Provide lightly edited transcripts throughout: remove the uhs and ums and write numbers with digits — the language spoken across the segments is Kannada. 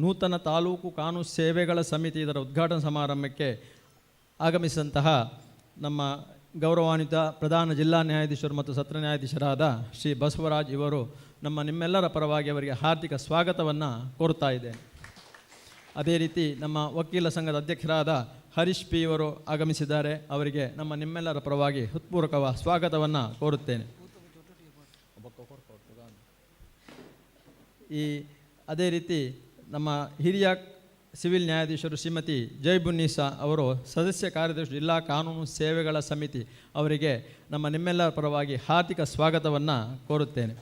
ನೂತನ ತಾಲೂಕು ಕಾನೂನು ಸೇವೆಗಳ ಸಮಿತಿ ಇದರ ಉದ್ಘಾಟನಾ ಸಮಾರಂಭಕ್ಕೆ ಆಗಮಿಸಿದಂತಹ ನಮ್ಮ ಗೌರವಾನ್ವಿತ ಪ್ರಧಾನ ಜಿಲ್ಲಾ ನ್ಯಾಯಾಧೀಶರು ಮತ್ತು ಸತ್ರ ನ್ಯಾಯಾಧೀಶರಾದ ಶ್ರೀ ಬಸವರಾಜ್ ಇವರು ನಿಮ್ಮೆಲ್ಲರ ಪರವಾಗಿ ಅವರಿಗೆ ಹಾರ್ದಿಕ ಸ್ವಾಗತವನ್ನು ಕೋರುತ್ತಾ ಇದ್ದೇನೆ. ಅದೇ ರೀತಿ ನಮ್ಮ ವಕೀಲ ಸಂಘದ ಅಧ್ಯಕ್ಷರಾದ ಹರೀಶ್ ಪಿ ಇವರು ಆಗಮಿಸಿದ್ದಾರೆ. ಅವರಿಗೆ ನಿಮ್ಮೆಲ್ಲರ ಪರವಾಗಿ ಹೃತ್ಪೂರ್ವಕ ಸ್ವಾಗತವನ್ನು ಕೋರುತ್ತೇನೆ. ಅದೇ ರೀತಿ ನಮ್ಮ ಹಿರಿಯ ಸಿವಿಲ್ ನ್ಯಾಯಾಧೀಶರು ಶ್ರೀಮತಿ ಜೈಬುನ್ನೀಸಾ ಅವರು ಸದಸ್ಯ ಕಾರ್ಯದರ್ಶಿ ಜಿಲ್ಲಾ ಕಾನೂನು ಸೇವೆಗಳ ಸಮಿತಿ ಅವರಿಗೆ ನಿಮ್ಮೆಲ್ಲರ ಪರವಾಗಿ ಹಾರ್ದಿಕ ಸ್ವಾಗತವನ್ನು ಕೋರುತ್ತೇನೆ.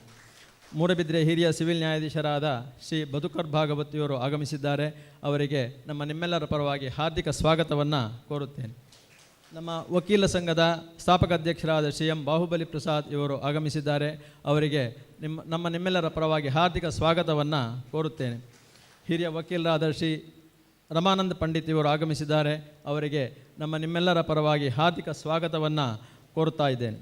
ಮೂಡಬಿದ್ರೆ ಹಿರಿಯ ಸಿವಿಲ್ ನ್ಯಾಯಾಧೀಶರಾದ ಶ್ರೀ ಬದುಕರ್ ಭಾಗವತ್ ಇವರು ಆಗಮಿಸಿದ್ದಾರೆ. ಅವರಿಗೆ ನಿಮ್ಮೆಲ್ಲರ ಪರವಾಗಿ ಹಾರ್ದಿಕ ಸ್ವಾಗತವನ್ನು ಕೋರುತ್ತೇನೆ. ನಮ್ಮ ವಕೀಲ ಸಂಘದ ಸ್ಥಾಪಕ ಅಧ್ಯಕ್ಷರಾದ ಶ್ರೀ ಎಂ ಬಾಹುಬಲಿ ಪ್ರಸಾದ್ ಇವರು ಆಗಮಿಸಿದ್ದಾರೆ. ಅವರಿಗೆ ನಿಮ್ಮೆಲ್ಲರ ಪರವಾಗಿ ಹಾರ್ದಿಕ ಸ್ವಾಗತವನ್ನು ಕೋರುತ್ತೇನೆ. ಹಿರಿಯ ವಕೀಲರಾದ ಶ್ರೀ ರಮಾನಂದ ಪಂಡಿತ್ ಇವರು ಆಗಮಿಸಿದ್ದಾರೆ. ಅವರಿಗೆ ನಿಮ್ಮೆಲ್ಲರ ಪರವಾಗಿ ಹಾರ್ದಿಕ ಸ್ವಾಗತವನ್ನು ಕೋರುತ್ತಾ ಇದ್ದೇನೆ.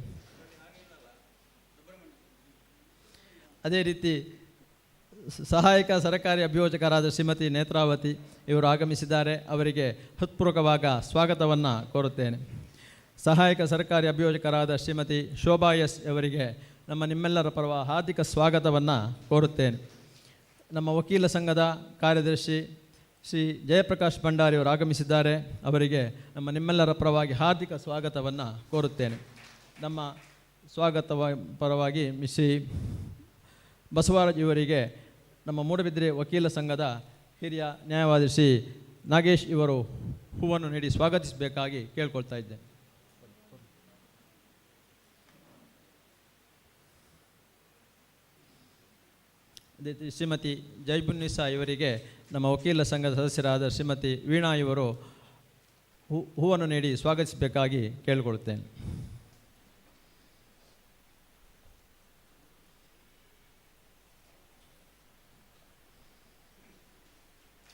ಅದೇ ರೀತಿ ಸಹಾಯಕ ಸರ್ಕಾರಿ ಅಭಿಯೋಜಕರಾದ ಶ್ರೀಮತಿ ನೇತ್ರಾವತಿ ಇವರು ಆಗಮಿಸಿದ್ದಾರೆ. ಅವರಿಗೆ ಹೃತ್ಪೂರ್ವಕವಾದ ಸ್ವಾಗತವನ್ನು ಕೋರುತ್ತೇನೆ. ಸಹಾಯಕ ಸರ್ಕಾರಿ ಅಭಿಯೋಜಕರಾದ ಶ್ರೀಮತಿ ಶೋಭಾ ಎಸ್ ಅವರಿಗೆ ನಿಮ್ಮೆಲ್ಲರ ಪರವಾಗಿ ಹಾರ್ದಿಕ ಸ್ವಾಗತವನ್ನು ಕೋರುತ್ತೇನೆ. ನಮ್ಮ ವಕೀಲ ಸಂಘದ ಕಾರ್ಯದರ್ಶಿ ಶ್ರೀ ಜಯಪ್ರಕಾಶ್ ಭಂಡಾರಿ ಅವರು ಆಗಮಿಸಿದ್ದಾರೆ. ಅವರಿಗೆ ನಿಮ್ಮೆಲ್ಲರ ಪರವಾಗಿ ಹಾರ್ದಿಕ ಸ್ವಾಗತವನ್ನು ಕೋರುತ್ತೇನೆ. ನಮ್ಮ ಸ್ವಾಗತ ಪರವಾಗಿ ಶ್ರೀ ಬಸವರಾಜ್ ಇವರಿಗೆ ನಮ್ಮ ಮೂಡಬಿದ್ರೆ ವಕೀಲ ಸಂಘದ ಹಿರಿಯ ನ್ಯಾಯವಾದಿ ಶ್ರೀ ನಾಗೇಶ್ ಇವರು ಹೂವನ್ನು ನೀಡಿ ಸ್ವಾಗತಿಸಬೇಕಾಗಿ ಕೇಳ್ಕೊಳ್ತಾ ಇದ್ದೇನೆ. ಅದೇ ರೀತಿ ಶ್ರೀಮತಿ ಜೈಬುನ್ನೀಸಾ ಇವರಿಗೆ ನಮ್ಮ ವಕೀಲ ಸಂಘದ ಸದಸ್ಯರಾದ ಶ್ರೀಮತಿ ವೀಣಾ ಇವರು ಹೂವನ್ನು ನೀಡಿ ಸ್ವಾಗತಿಸಬೇಕಾಗಿ ಕೇಳಿಕೊಳ್ಳುತ್ತೇನೆ.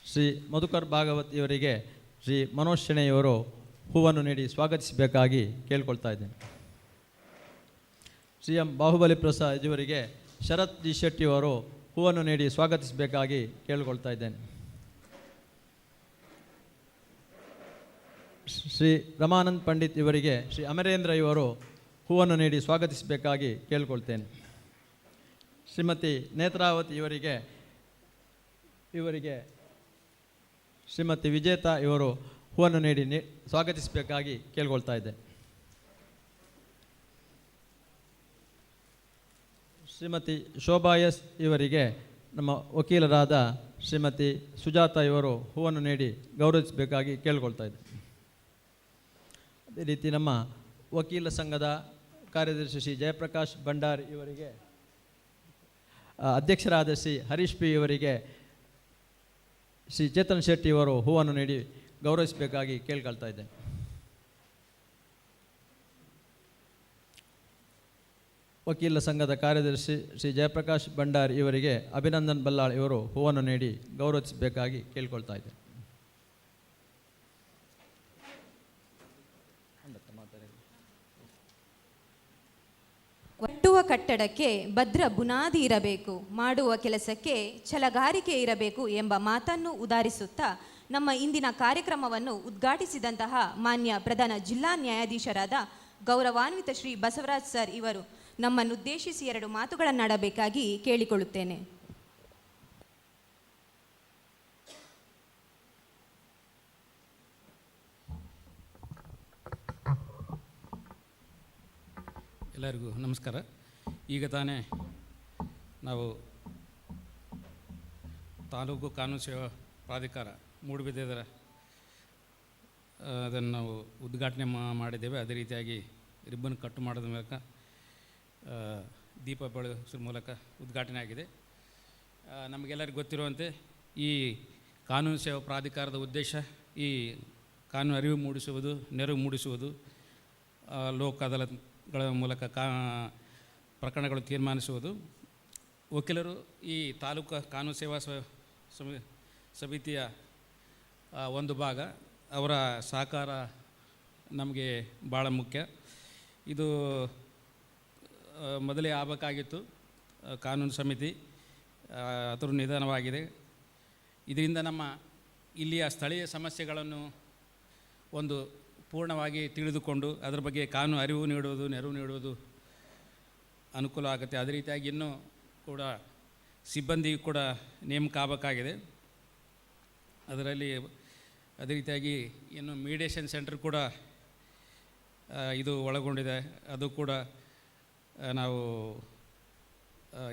ಶ್ರೀ ಮಧುಕರ್ ಭಾಗವತ್ ಇವರಿಗೆ ಶ್ರೀ ಮನೋಜ್ ಶೆಣೆಯವರು ಹೂವನ್ನು ನೀಡಿ ಸ್ವಾಗತಿಸಬೇಕಾಗಿ ಕೇಳ್ಕೊಳ್ತಾ ಇದ್ದೇನೆ. ಶ್ರೀ ಎಂ ಬಾಹುಬಲಿ ಪ್ರಸಾದ್ ಇವರಿಗೆ ಶರತ್ ಜಿ ಶೆಟ್ಟಿಯವರು ಹೂವನ್ನು ನೀಡಿ ಸ್ವಾಗತಿಸಬೇಕಾಗಿ ಕೇಳಿಕೊಳ್ತಾ ಇದ್ದೇನೆ. ಶ್ರೀ ರಮಾನಂದ್ ಪಂಡಿತ್ ಇವರಿಗೆ ಶ್ರೀ ಅಮರೇಂದ್ರ ಇವರು ಹೂವನ್ನು ನೀಡಿ ಸ್ವಾಗತಿಸಬೇಕಾಗಿ ಕೇಳಿಕೊಳ್ತೇನೆ. ಶ್ರೀಮತಿ ನೇತ್ರಾವತಿ ಇವರಿಗೆ ಶ್ರೀಮತಿ ವಿಜೇತಾ ಇವರು ಹೂವನ್ನು ನೀಡಿ ಸ್ವಾಗತಿಸಬೇಕಾಗಿ ಕೇಳ್ಕೊಳ್ತಾ ಇದ್ದೆ. ಶ್ರೀಮತಿ ಶೋಭಾ ಎಸ್ ಇವರಿಗೆ ನಮ್ಮ ವಕೀಲರಾದ ಶ್ರೀಮತಿ ಸುಜಾತಾ ಇವರು ಹೂವನ್ನು ನೀಡಿ ಗೌರವಿಸಬೇಕಾಗಿ ಕೇಳ್ಕೊಳ್ತಾ ಇದ್ದೆ. ಅದೇ ರೀತಿ ನಮ್ಮ ವಕೀಲ ಸಂಘದ ಕಾರ್ಯದರ್ಶಿ ಶ್ರೀ ಜಯಪ್ರಕಾಶ್ ಭಂಡಾರಿ ಇವರಿಗೆ ಅಧ್ಯಕ್ಷರಾದ ಶ್ರೀ ಹರೀಶ್ ಪಿ ಇವರಿಗೆ ಶ್ರೀ ಚೇತನ್ ಶೆಟ್ಟಿ ಇವರು ಹೂವನ್ನು ನೀಡಿ ಗೌರವಿಸಬೇಕಾಗಿ ಕೇಳ್ಕೊಳ್ತಾ ಇದ್ದೇನೆ. ವಕೀಲರ ಸಂಘದ ಕಾರ್ಯದರ್ಶಿ ಶ್ರೀ ಜಯಪ್ರಕಾಶ್ ಭಂಡಾರಿ ಇವರಿಗೆ ಅಭಿನಂದನ್ ಬಲ್ಲಾಳ್ ಇವರು ಹೂವನ್ನು ನೀಡಿ ಗೌರವಿಸಬೇಕಾಗಿ ಕೇಳಿಕೊಳ್ತಾ ಇದ್ದಾರೆ. ಕಟ್ಟುವ ಕಟ್ಟಡಕ್ಕೆ ಭದ್ರ ಬುನಾದಿ ಇರಬೇಕು, ಮಾಡುವ ಕೆಲಸಕ್ಕೆ ಛಲಗಾರಿಕೆ ಇರಬೇಕು ಎಂಬ ಮಾತನ್ನು ಉದಾಹರಿಸುತ್ತಾ ನಮ್ಮ ಇಂದಿನ ಕಾರ್ಯಕ್ರಮವನ್ನು ಉದ್ಘಾಟಿಸಿದಂತಹ ಮಾನ್ಯ ಪ್ರಧಾನ ಜಿಲ್ಲಾ ನ್ಯಾಯಾಧೀಶರಾದ ಗೌರವಾನ್ವಿತ ಶ್ರೀ ಬಸವರಾಜ್ ಸರ್ ಇವರು ನಮ್ಮನ್ನುದ್ದೇಶಿಸಿ 2 ಮಾತುಗಳನ್ನಾಡಬೇಕಾಗಿ ಕೇಳಿಕೊಳ್ಳುತ್ತೇನೆ. ಎಲ್ಲರಿಗೂ ನಮಸ್ಕಾರ. ಈಗ ತಾನೇ ನಾವು ತಾಲೂಕು ಕಾನೂನು ಸೇವಾ ಪ್ರಾಧಿಕಾರ ಮೂಡುಬಿದಿರೆ ಅದನ್ನು ನಾವು ಉದ್ಘಾಟನೆ ಮಾಡಿದ್ದೇವೆ. ಅದೇ ರೀತಿಯಾಗಿ ರಿಬ್ಬನ್ ಕಟ್ಟು ಮಾಡೋದ್ರ ಮೂಲಕ ದೀಪ ಬೆಳಗಿಸೋ ಮೂಲಕ ಉದ್ಘಾಟನೆ ಆಗಿದೆ. ನಮಗೆಲ್ಲರಿಗೂ ಗೊತ್ತಿರುವಂತೆ ಈ ಕಾನೂನು ಸೇವಾ ಪ್ರಾಧಿಕಾರದ ಉದ್ದೇಶ ಈ ಕಾನೂನು ಅರಿವು ಮೂಡಿಸುವುದು, ನೆರವು ಮೂಡಿಸುವುದು, ಲೋಕ ಅದಾಲತ್ಗಳ ಮೂಲಕ ಪ್ರಕರಣಗಳು ತೀರ್ಮಾನಿಸುವುದು. ವಕೀಲರು ಈ ತಾಲೂಕು ಕಾನೂನು ಸೇವಾ ಸಮಿತಿಯ ಒಂದು ಭಾಗ. ಅವರ ಸಹಕಾರ ನಮಗೆ ಭಾಳ ಮುಖ್ಯ. ಇದು ಮೊದಲೇ ಆಗಬೇಕಾಗಿತ್ತು ಕಾನೂನು ಸಮಿತಿ, ಅದರ ನಿಧಾನವಾಗಿದೆ. ಇದರಿಂದ ನಮ್ಮ ಇಲ್ಲಿಯ ಸ್ಥಳೀಯ ಸಮಸ್ಯೆಗಳನ್ನು ಒಂದು ಪೂರ್ಣವಾಗಿ ತಿಳಿದುಕೊಂಡು ಅದರ ಬಗ್ಗೆ ಕಾನೂನು ಅರಿವು ನೀಡುವುದು, ನೆರವು ನೀಡುವುದು ಅನುಕೂಲ ಆಗುತ್ತೆ. ಅದೇ ರೀತಿಯಾಗಿ ಇನ್ನೂ ಕೂಡ ಸಿಬ್ಬಂದಿ ಕೂಡ ನೇಮಕ ಆಗಬೇಕಾಗಿದೆ. ಅದರಲ್ಲಿ ಅದೇ ರೀತಿಯಾಗಿ ಇನ್ನು ಮೀಡಿಯೇಷನ್ ಸೆಂಟರ್ ಕೂಡ ಇದು ಒಳಗೊಂಡಿದೆ. ಅದು ಕೂಡ ನಾವು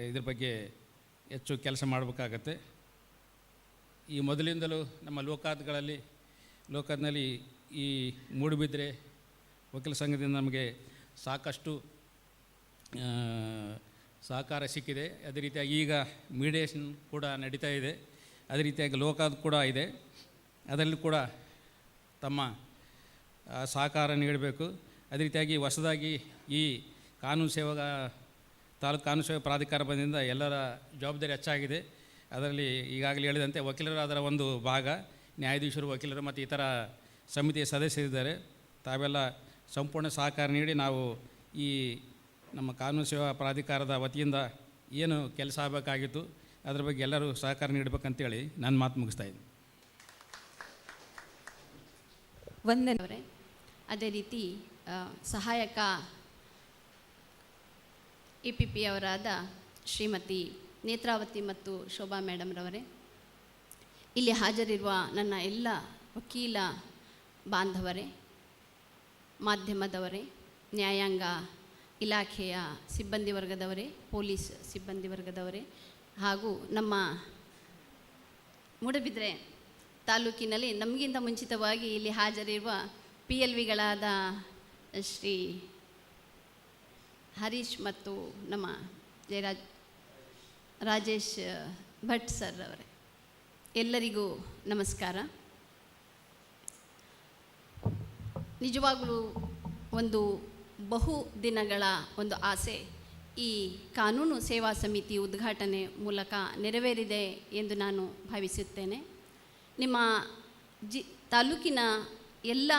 ಇದ್ರ ಬಗ್ಗೆ ಹೆಚ್ಚು ಕೆಲಸ ಮಾಡಬೇಕಾಗತ್ತೆ. ಈ ಮೊದಲಿಂದಲೂ ನಮ್ಮ ಲೋಕಾದ್ನಲ್ಲಿ ಈ ಮೂಡುಬಿದಿರೆ ವಕೀಲ ಸಂಘದಿಂದ ನಮಗೆ ಸಾಕಷ್ಟು ಸಹಕಾರ ಸಿಕ್ಕಿದೆ. ಅದೇ ರೀತಿಯಾಗಿ ಈಗ ಮೀಡಿಯೇಷನ್ ಕೂಡ ನಡೀತಾ ಇದೆ. ಅದೇ ರೀತಿಯಾಗಿ ಲೋಕಾದ್ ಕೂಡ ಇದೆ. ಅದರಲ್ಲಿ ಕೂಡ ತಮ್ಮ ಸಹಕಾರ ನೀಡಬೇಕು. ಅದೇ ರೀತಿಯಾಗಿ ಹೊಸದಾಗಿ ಈ ತಾಲೂಕು ಕಾನೂನು ಸೇವಾ ಪ್ರಾಧಿಕಾರ ಬಂದಿಂದ ಎಲ್ಲರ ಜವಾಬ್ದಾರಿ ಹೆಚ್ಚಾಗಿದೆ. ಅದರಲ್ಲಿ ಈಗಾಗಲೇ ಹೇಳಿದಂತೆ ವಕೀಲರು ಅದರ ಒಂದು ಭಾಗ, ನ್ಯಾಯಾಧೀಶರು, ವಕೀಲರು ಮತ್ತು ಇತರ ಸಮಿತಿಯ ಸದಸ್ಯರಿದ್ದಾರೆ. ತಾವೆಲ್ಲ ಸಂಪೂರ್ಣ ಸಹಕಾರ ನೀಡಿ ನಾವು ಈ ನಮ್ಮ ಕಾನೂನು ಸೇವಾ ಪ್ರಾಧಿಕಾರದ ವತಿಯಿಂದ ಏನು ಕೆಲಸ ಆಗಬೇಕಾಗಿತ್ತು ಅದರ ಬಗ್ಗೆ ಎಲ್ಲರೂ ಸಹಕಾರ ನೀಡಬೇಕಂತೇಳಿ ನಾನು ಮಾತು ಮುಗಿಸ್ತಾ ಇದ್ದೀನಿ. ವಂದನೆಯವರೇ. ಅದೇ ರೀತಿ ಸಹಾಯಕ EPP ಅವರಾದ ಶ್ರೀಮತಿ ನೇತ್ರಾವತಿ ಮತ್ತು ಶೋಭಾ ಮೇಡಮ್ರವರೇ, ಇಲ್ಲಿ ಹಾಜರಿರುವ ನನ್ನ ಎಲ್ಲ ವಕೀಲ ಬಾಂಧವರೇ, ಮಾಧ್ಯಮದವರೇ, ನ್ಯಾಯಾಂಗ ಇಲಾಖೆಯ ಸಿಬ್ಬಂದಿ ವರ್ಗದವರೇ, ಪೊಲೀಸ್ ಸಿಬ್ಬಂದಿ ವರ್ಗದವರೇ, ಹಾಗೂ ನಮ್ಮ ಮೂಡುಬಿದಿರೆ ತಾಲೂಕಿನಲ್ಲಿ ನಮಗಿಂತ ಮುಂಚಿತವಾಗಿ ಇಲ್ಲಿ ಹಾಜರಿರುವ PLVಗಳಾದ ಶ್ರೀ ಹರೀಶ್ ಮತ್ತು ನಮ್ಮ ರಾಜೇಶ್ ಭಟ್ ಸರ್ ಅವರೇ, ಎಲ್ಲರಿಗೂ ನಮಸ್ಕಾರ. ನಿಜವಾಗಲೂ ಒಂದು ಬಹು ದಿನಗಳ ಒಂದು ಆಸೆ ಈ ಕಾನೂನು ಸೇವಾ ಸಮಿತಿ ಉದ್ಘಾಟನೆ ಮೂಲಕ ನೆರವೇರಿದೆ ಎಂದು ನಾನು ಭಾವಿಸುತ್ತೇನೆ. ನಿಮ್ಮ ತಾಲೂಕಿನ ಎಲ್ಲ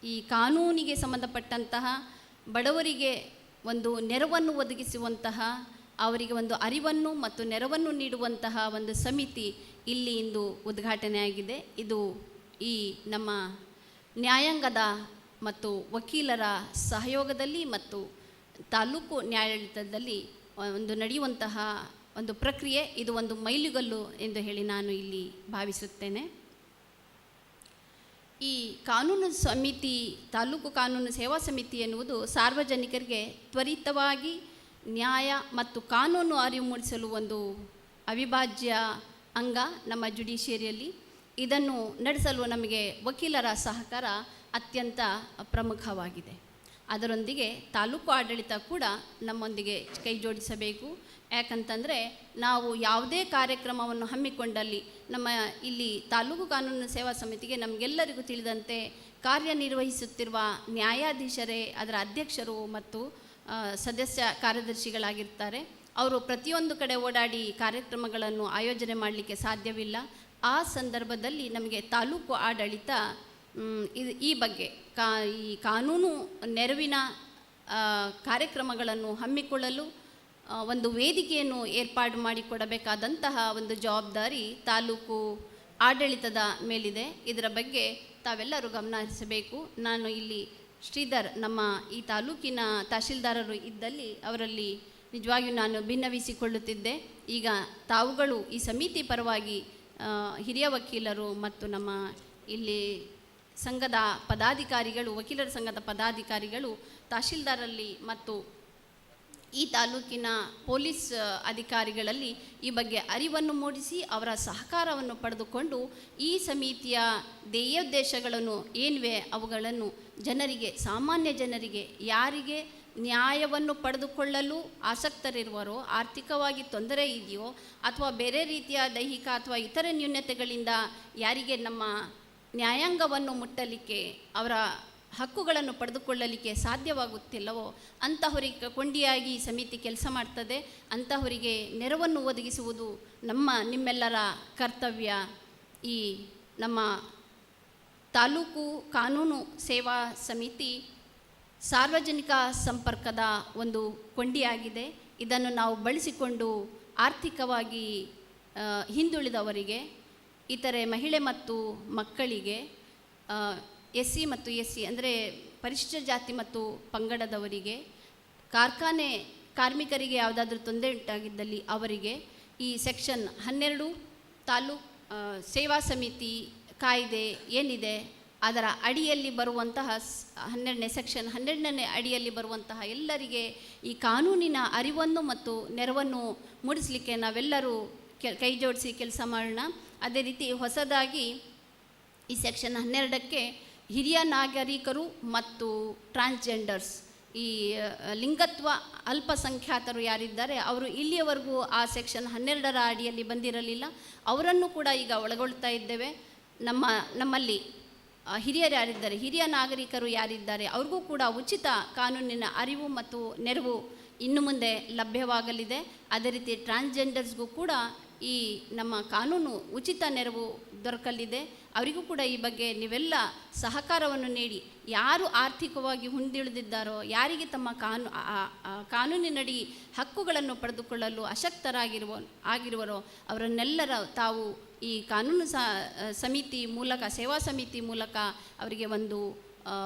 ಈ ಕಾನೂನಿಗೆ ಸಂಬಂಧಪಟ್ಟಂತಹ ಬಡವರಿಗೆ ಒಂದು ನೆರವನ್ನು ಒದಗಿಸುವಂತಹ, ಅವರಿಗೆ ಒಂದು ಅರಿವನ್ನು ಮತ್ತು ನೆರವನ್ನು ನೀಡುವಂತಹ ಒಂದು ಸಮಿತಿ ಇಲ್ಲಿ ಇಂದು ಉದ್ಘಾಟನೆಯಾಗಿದೆ. ಇದು ಈ ನಮ್ಮ ನ್ಯಾಯಾಂಗದ ಮತ್ತು ವಕೀಲರ ಸಹಯೋಗದಲ್ಲಿ ಮತ್ತು ತಾಲೂಕು ನ್ಯಾಯಾಡಳಿತದಲ್ಲಿ ಒಂದು ನಡೆಯುವಂತಹ ಒಂದು ಪ್ರಕ್ರಿಯೆ. ಇದು ಒಂದು ಮೈಲಿಗಲ್ಲು ಎಂದು ಹೇಳಿ ನಾನು ಇಲ್ಲಿ ಭಾವಿಸುತ್ತೇನೆ. ಈ ಕಾನೂನು ಸಮಿತಿ, ತಾಲೂಕು ಕಾನೂನು ಸೇವಾ ಸಮಿತಿ ಎನ್ನುವುದು ಸಾರ್ವಜನಿಕರಿಗೆ ತ್ವರಿತವಾಗಿ ನ್ಯಾಯ ಮತ್ತು ಕಾನೂನು ಅರಿವು ಮೂಡಿಸಲು ಒಂದು ಅವಿಭಾಜ್ಯ ಅಂಗ ನಮ್ಮ ಜುಡಿಷಿಯರಿಯಲ್ಲಿ. ಇದನ್ನು ನಡೆಸಲು ನಮಗೆ ವಕೀಲರ ಸಹಕಾರ ಅತ್ಯಂತ ಪ್ರಮುಖವಾಗಿದೆ. ಅದರೊಂದಿಗೆ ತಾಲೂಕು ಆಡಳಿತ ಕೂಡ ನಮ್ಮೊಂದಿಗೆ ಕೈ ಜೋಡಿಸಬೇಕು. ಯಾಕಂತಂದರೆ ನಾವು ಯಾವುದೇ ಕಾರ್ಯಕ್ರಮವನ್ನು ಹಮ್ಮಿಕೊಂಡಲ್ಲಿ ನಮ್ಮ ಇಲ್ಲಿ ತಾಲೂಕು ಕಾನೂನು ಸೇವಾ ಸಮಿತಿಗೆ ನಮಗೆಲ್ಲರಿಗೂ ತಿಳಿದಂತೆ ಕಾರ್ಯನಿರ್ವಹಿಸುತ್ತಿರುವ ನ್ಯಾಯಾಧೀಶರೇ ಅದರ ಅಧ್ಯಕ್ಷರು ಮತ್ತು ಸದಸ್ಯ ಕಾರ್ಯದರ್ಶಿಗಳಾಗಿರ್ತಾರೆ. ಅವರು ಪ್ರತಿಯೊಂದು ಕಡೆ ಓಡಾಡಿ ಕಾರ್ಯಕ್ರಮಗಳನ್ನು ಆಯೋಜನೆ ಮಾಡಲಿಕ್ಕೆ ಸಾಧ್ಯವಿಲ್ಲ. ಆ ಸಂದರ್ಭದಲ್ಲಿ ನಮಗೆ ತಾಲೂಕು ಆಡಳಿತ ಈ ಬಗ್ಗೆ ಈ ಕಾನೂನು ನೆರವಿನ ಕಾರ್ಯಕ್ರಮಗಳನ್ನು ಹಮ್ಮಿಕೊಳ್ಳಲು ಒಂದು ವೇದಿಕೆಯನ್ನು ಏರ್ಪಾಡು ಮಾಡಿಕೊಡಬೇಕಾದಂತಹ ಒಂದು ಜವಾಬ್ದಾರಿ ತಾಲೂಕು ಆಡಳಿತದ ಮೇಲಿದೆ. ಇದರ ಬಗ್ಗೆ ತಾವೆಲ್ಲರೂ ಗಮನ ಹರಿಸಬೇಕು. ನಾನು ಇಲ್ಲಿ ಶ್ರೀಧರ್ ನಮ್ಮ ಈ ತಾಲೂಕಿನ ತಹಶೀಲ್ದಾರರು ಇದ್ದಲ್ಲಿ ಅವರಲ್ಲಿ ನಿಜವಾಗಿಯೂ ನಾನು ಭಿನ್ನವಿಸಿಕೊಳ್ಳುತ್ತಿದ್ದೆ. ಈಗ ತಾವುಗಳು ಈ ಸಮಿತಿ ಪರವಾಗಿ ಹಿರಿಯ ವಕೀಲರು ಮತ್ತು ನಮ್ಮ ಇಲ್ಲಿ ಸಂಘದ ಪದಾಧಿಕಾರಿಗಳು, ವಕೀಲರ ಸಂಘದ ಪದಾಧಿಕಾರಿಗಳು ತಹಶೀಲ್ದಾರಲ್ಲಿ ಮತ್ತು ಈ ತಾಲೂಕಿನ ಪೊಲೀಸ್ ಅಧಿಕಾರಿಗಳಲ್ಲಿ ಈ ಬಗ್ಗೆ ಅರಿವನ್ನು ಮೂಡಿಸಿ ಅವರ ಸಹಕಾರವನ್ನು ಪಡೆದುಕೊಂಡು ಈ ಸಮಿತಿಯ ಧ್ಯೇಯೋದ್ದೇಶಗಳನ್ನು ಏನಿವೆ ಅವುಗಳನ್ನು ಜನರಿಗೆ, ಸಾಮಾನ್ಯ ಜನರಿಗೆ, ಯಾರಿಗೆ ನ್ಯಾಯವನ್ನು ಪಡೆದುಕೊಳ್ಳಲು ಆಸಕ್ತರಿರುವರೋ, ಆರ್ಥಿಕವಾಗಿ ತೊಂದರೆ ಇದೆಯೋ ಅಥವಾ ಬೇರೆ ರೀತಿಯ ದೈಹಿಕ ಅಥವಾ ಇತರೆ ನ್ಯೂನತೆಗಳಿಂದ ಯಾರಿಗೆ ನಮ್ಮ ನ್ಯಾಯಾಂಗವನ್ನು ಮುಟ್ಟಲಿಕ್ಕೆ, ಅವರ ಹಕ್ಕುಗಳನ್ನು ಪಡೆದುಕೊಳ್ಳಲಿಕ್ಕೆ ಸಾಧ್ಯವಾಗುತ್ತಿಲ್ಲವೋ ಅಂತಹವರಿಗೆ ಕೊಂಡಿಯಾಗಿ ಈ ಸಮಿತಿ ಕೆಲಸ ಮಾಡ್ತದೆ. ಅಂತಹವರಿಗೆ ನೆರವನ್ನು ಒದಗಿಸುವುದು ನಿಮ್ಮೆಲ್ಲರ ಕರ್ತವ್ಯ. ಈ ನಮ್ಮ ತಾಲೂಕು ಕಾನೂನು ಸೇವಾ ಸಮಿತಿ ಸಾರ್ವಜನಿಕ ಸಂಪರ್ಕದ ಒಂದು ಕೊಂಡಿಯಾಗಿದೆ. ಇದನ್ನು ನಾವು ಬಳಸಿಕೊಂಡು ಆರ್ಥಿಕವಾಗಿ ಹಿಂದುಳಿದವರಿಗೆ, ಇತರೆ ಮಹಿಳೆ ಮತ್ತು ಮಕ್ಕಳಿಗೆ, SC ಮತ್ತು SC ಅಂದರೆ ಪರಿಶಿಷ್ಟ ಜಾತಿ ಮತ್ತು ಪಂಗಡದವರಿಗೆ, ಕಾರ್ಖಾನೆ ಕಾರ್ಮಿಕರಿಗೆ ಯಾವುದಾದ್ರೂ ತೊಂದರೆ ಉಂಟಾಗಿದ್ದಲ್ಲಿ ಅವರಿಗೆ ಈ ಸೆಕ್ಷನ್ 12 ತಾಲೂಕು ಸೇವಾ ಸಮಿತಿ ಕಾಯ್ದೆ ಏನಿದೆ ಅದರ ಅಡಿಯಲ್ಲಿ ಬರುವಂತಹ 12ನೇ ಸೆಕ್ಷನ್ 12ನೇ ಅಡಿಯಲ್ಲಿ ಬರುವಂತಹ ಎಲ್ಲರಿಗೆ ಈ ಕಾನೂನಿನ ಅರಿವನ್ನು ಮತ್ತು ನೆರವನ್ನು ಮೂಡಿಸಲಿಕ್ಕೆ ನಾವೆಲ್ಲರೂ ಕೈ ಜೋಡಿಸಿ ಕೆಲಸ ಮಾಡೋಣ. ಅದೇ ರೀತಿ ಹೊಸದಾಗಿ ಈ ಸೆಕ್ಷನ್ 12ಕ್ಕೆ ಹಿರಿಯ ನಾಗರಿಕರು ಮತ್ತು ಟ್ರಾನ್ಸ್ಜೆಂಡರ್ಸ್, ಈ ಲಿಂಗತ್ವ ಅಲ್ಪಸಂಖ್ಯಾತರು ಯಾರಿದ್ದಾರೆ ಅವರು ಇಲ್ಲಿಯವರೆಗೂ ಆ ಸೆಕ್ಷನ್ 12ರ ಅಡಿಯಲ್ಲಿ ಬಂದಿರಲಿಲ್ಲ. ಅವರನ್ನು ಕೂಡ ಈಗ ಒಳಗೊಳ್ತಾ ಇದ್ದೇವೆ. ನಮ್ಮಲ್ಲಿ ಹಿರಿಯರು ಯಾರಿದ್ದಾರೆ, ಹಿರಿಯ ನಾಗರಿಕರು ಯಾರಿದ್ದಾರೆ ಅವ್ರಿಗೂ ಕೂಡ ಉಚಿತ ಕಾನೂನಿನ ಅರಿವು ಮತ್ತು ನೆರವು ಇನ್ನು ಮುಂದೆ ಲಭ್ಯವಾಗಲಿದೆ. ಅದೇ ರೀತಿ ಟ್ರಾನ್ಸ್ಜೆಂಡರ್ಸ್ಗೂ ಕೂಡ ಈ ನಮ್ಮ ಕಾನೂನು ಉಚಿತ ನೆರವು ದೊರಕಲಿದೆ. ಅವರಿಗೂ ಕೂಡ ಈ ಬಗ್ಗೆ ನೀವೆಲ್ಲ ಸಹಕಾರವನ್ನು ನೀಡಿ, ಯಾರು ಆರ್ಥಿಕವಾಗಿ ಹಿಂದುಳಿದಿದ್ದಾರೋ, ಯಾರಿಗೆ ತಮ್ಮ ಕಾನೂನಿನಡಿ ಹಕ್ಕುಗಳನ್ನು ಪಡೆದುಕೊಳ್ಳಲು ಆಗಿರುವರೋ ಅವರನ್ನೆಲ್ಲರ ತಾವು ಈ ಕಾನೂನು ಸಮಿತಿ ಮೂಲಕ, ಸೇವಾ ಸಮಿತಿ ಮೂಲಕ ಅವರಿಗೆ ಒಂದು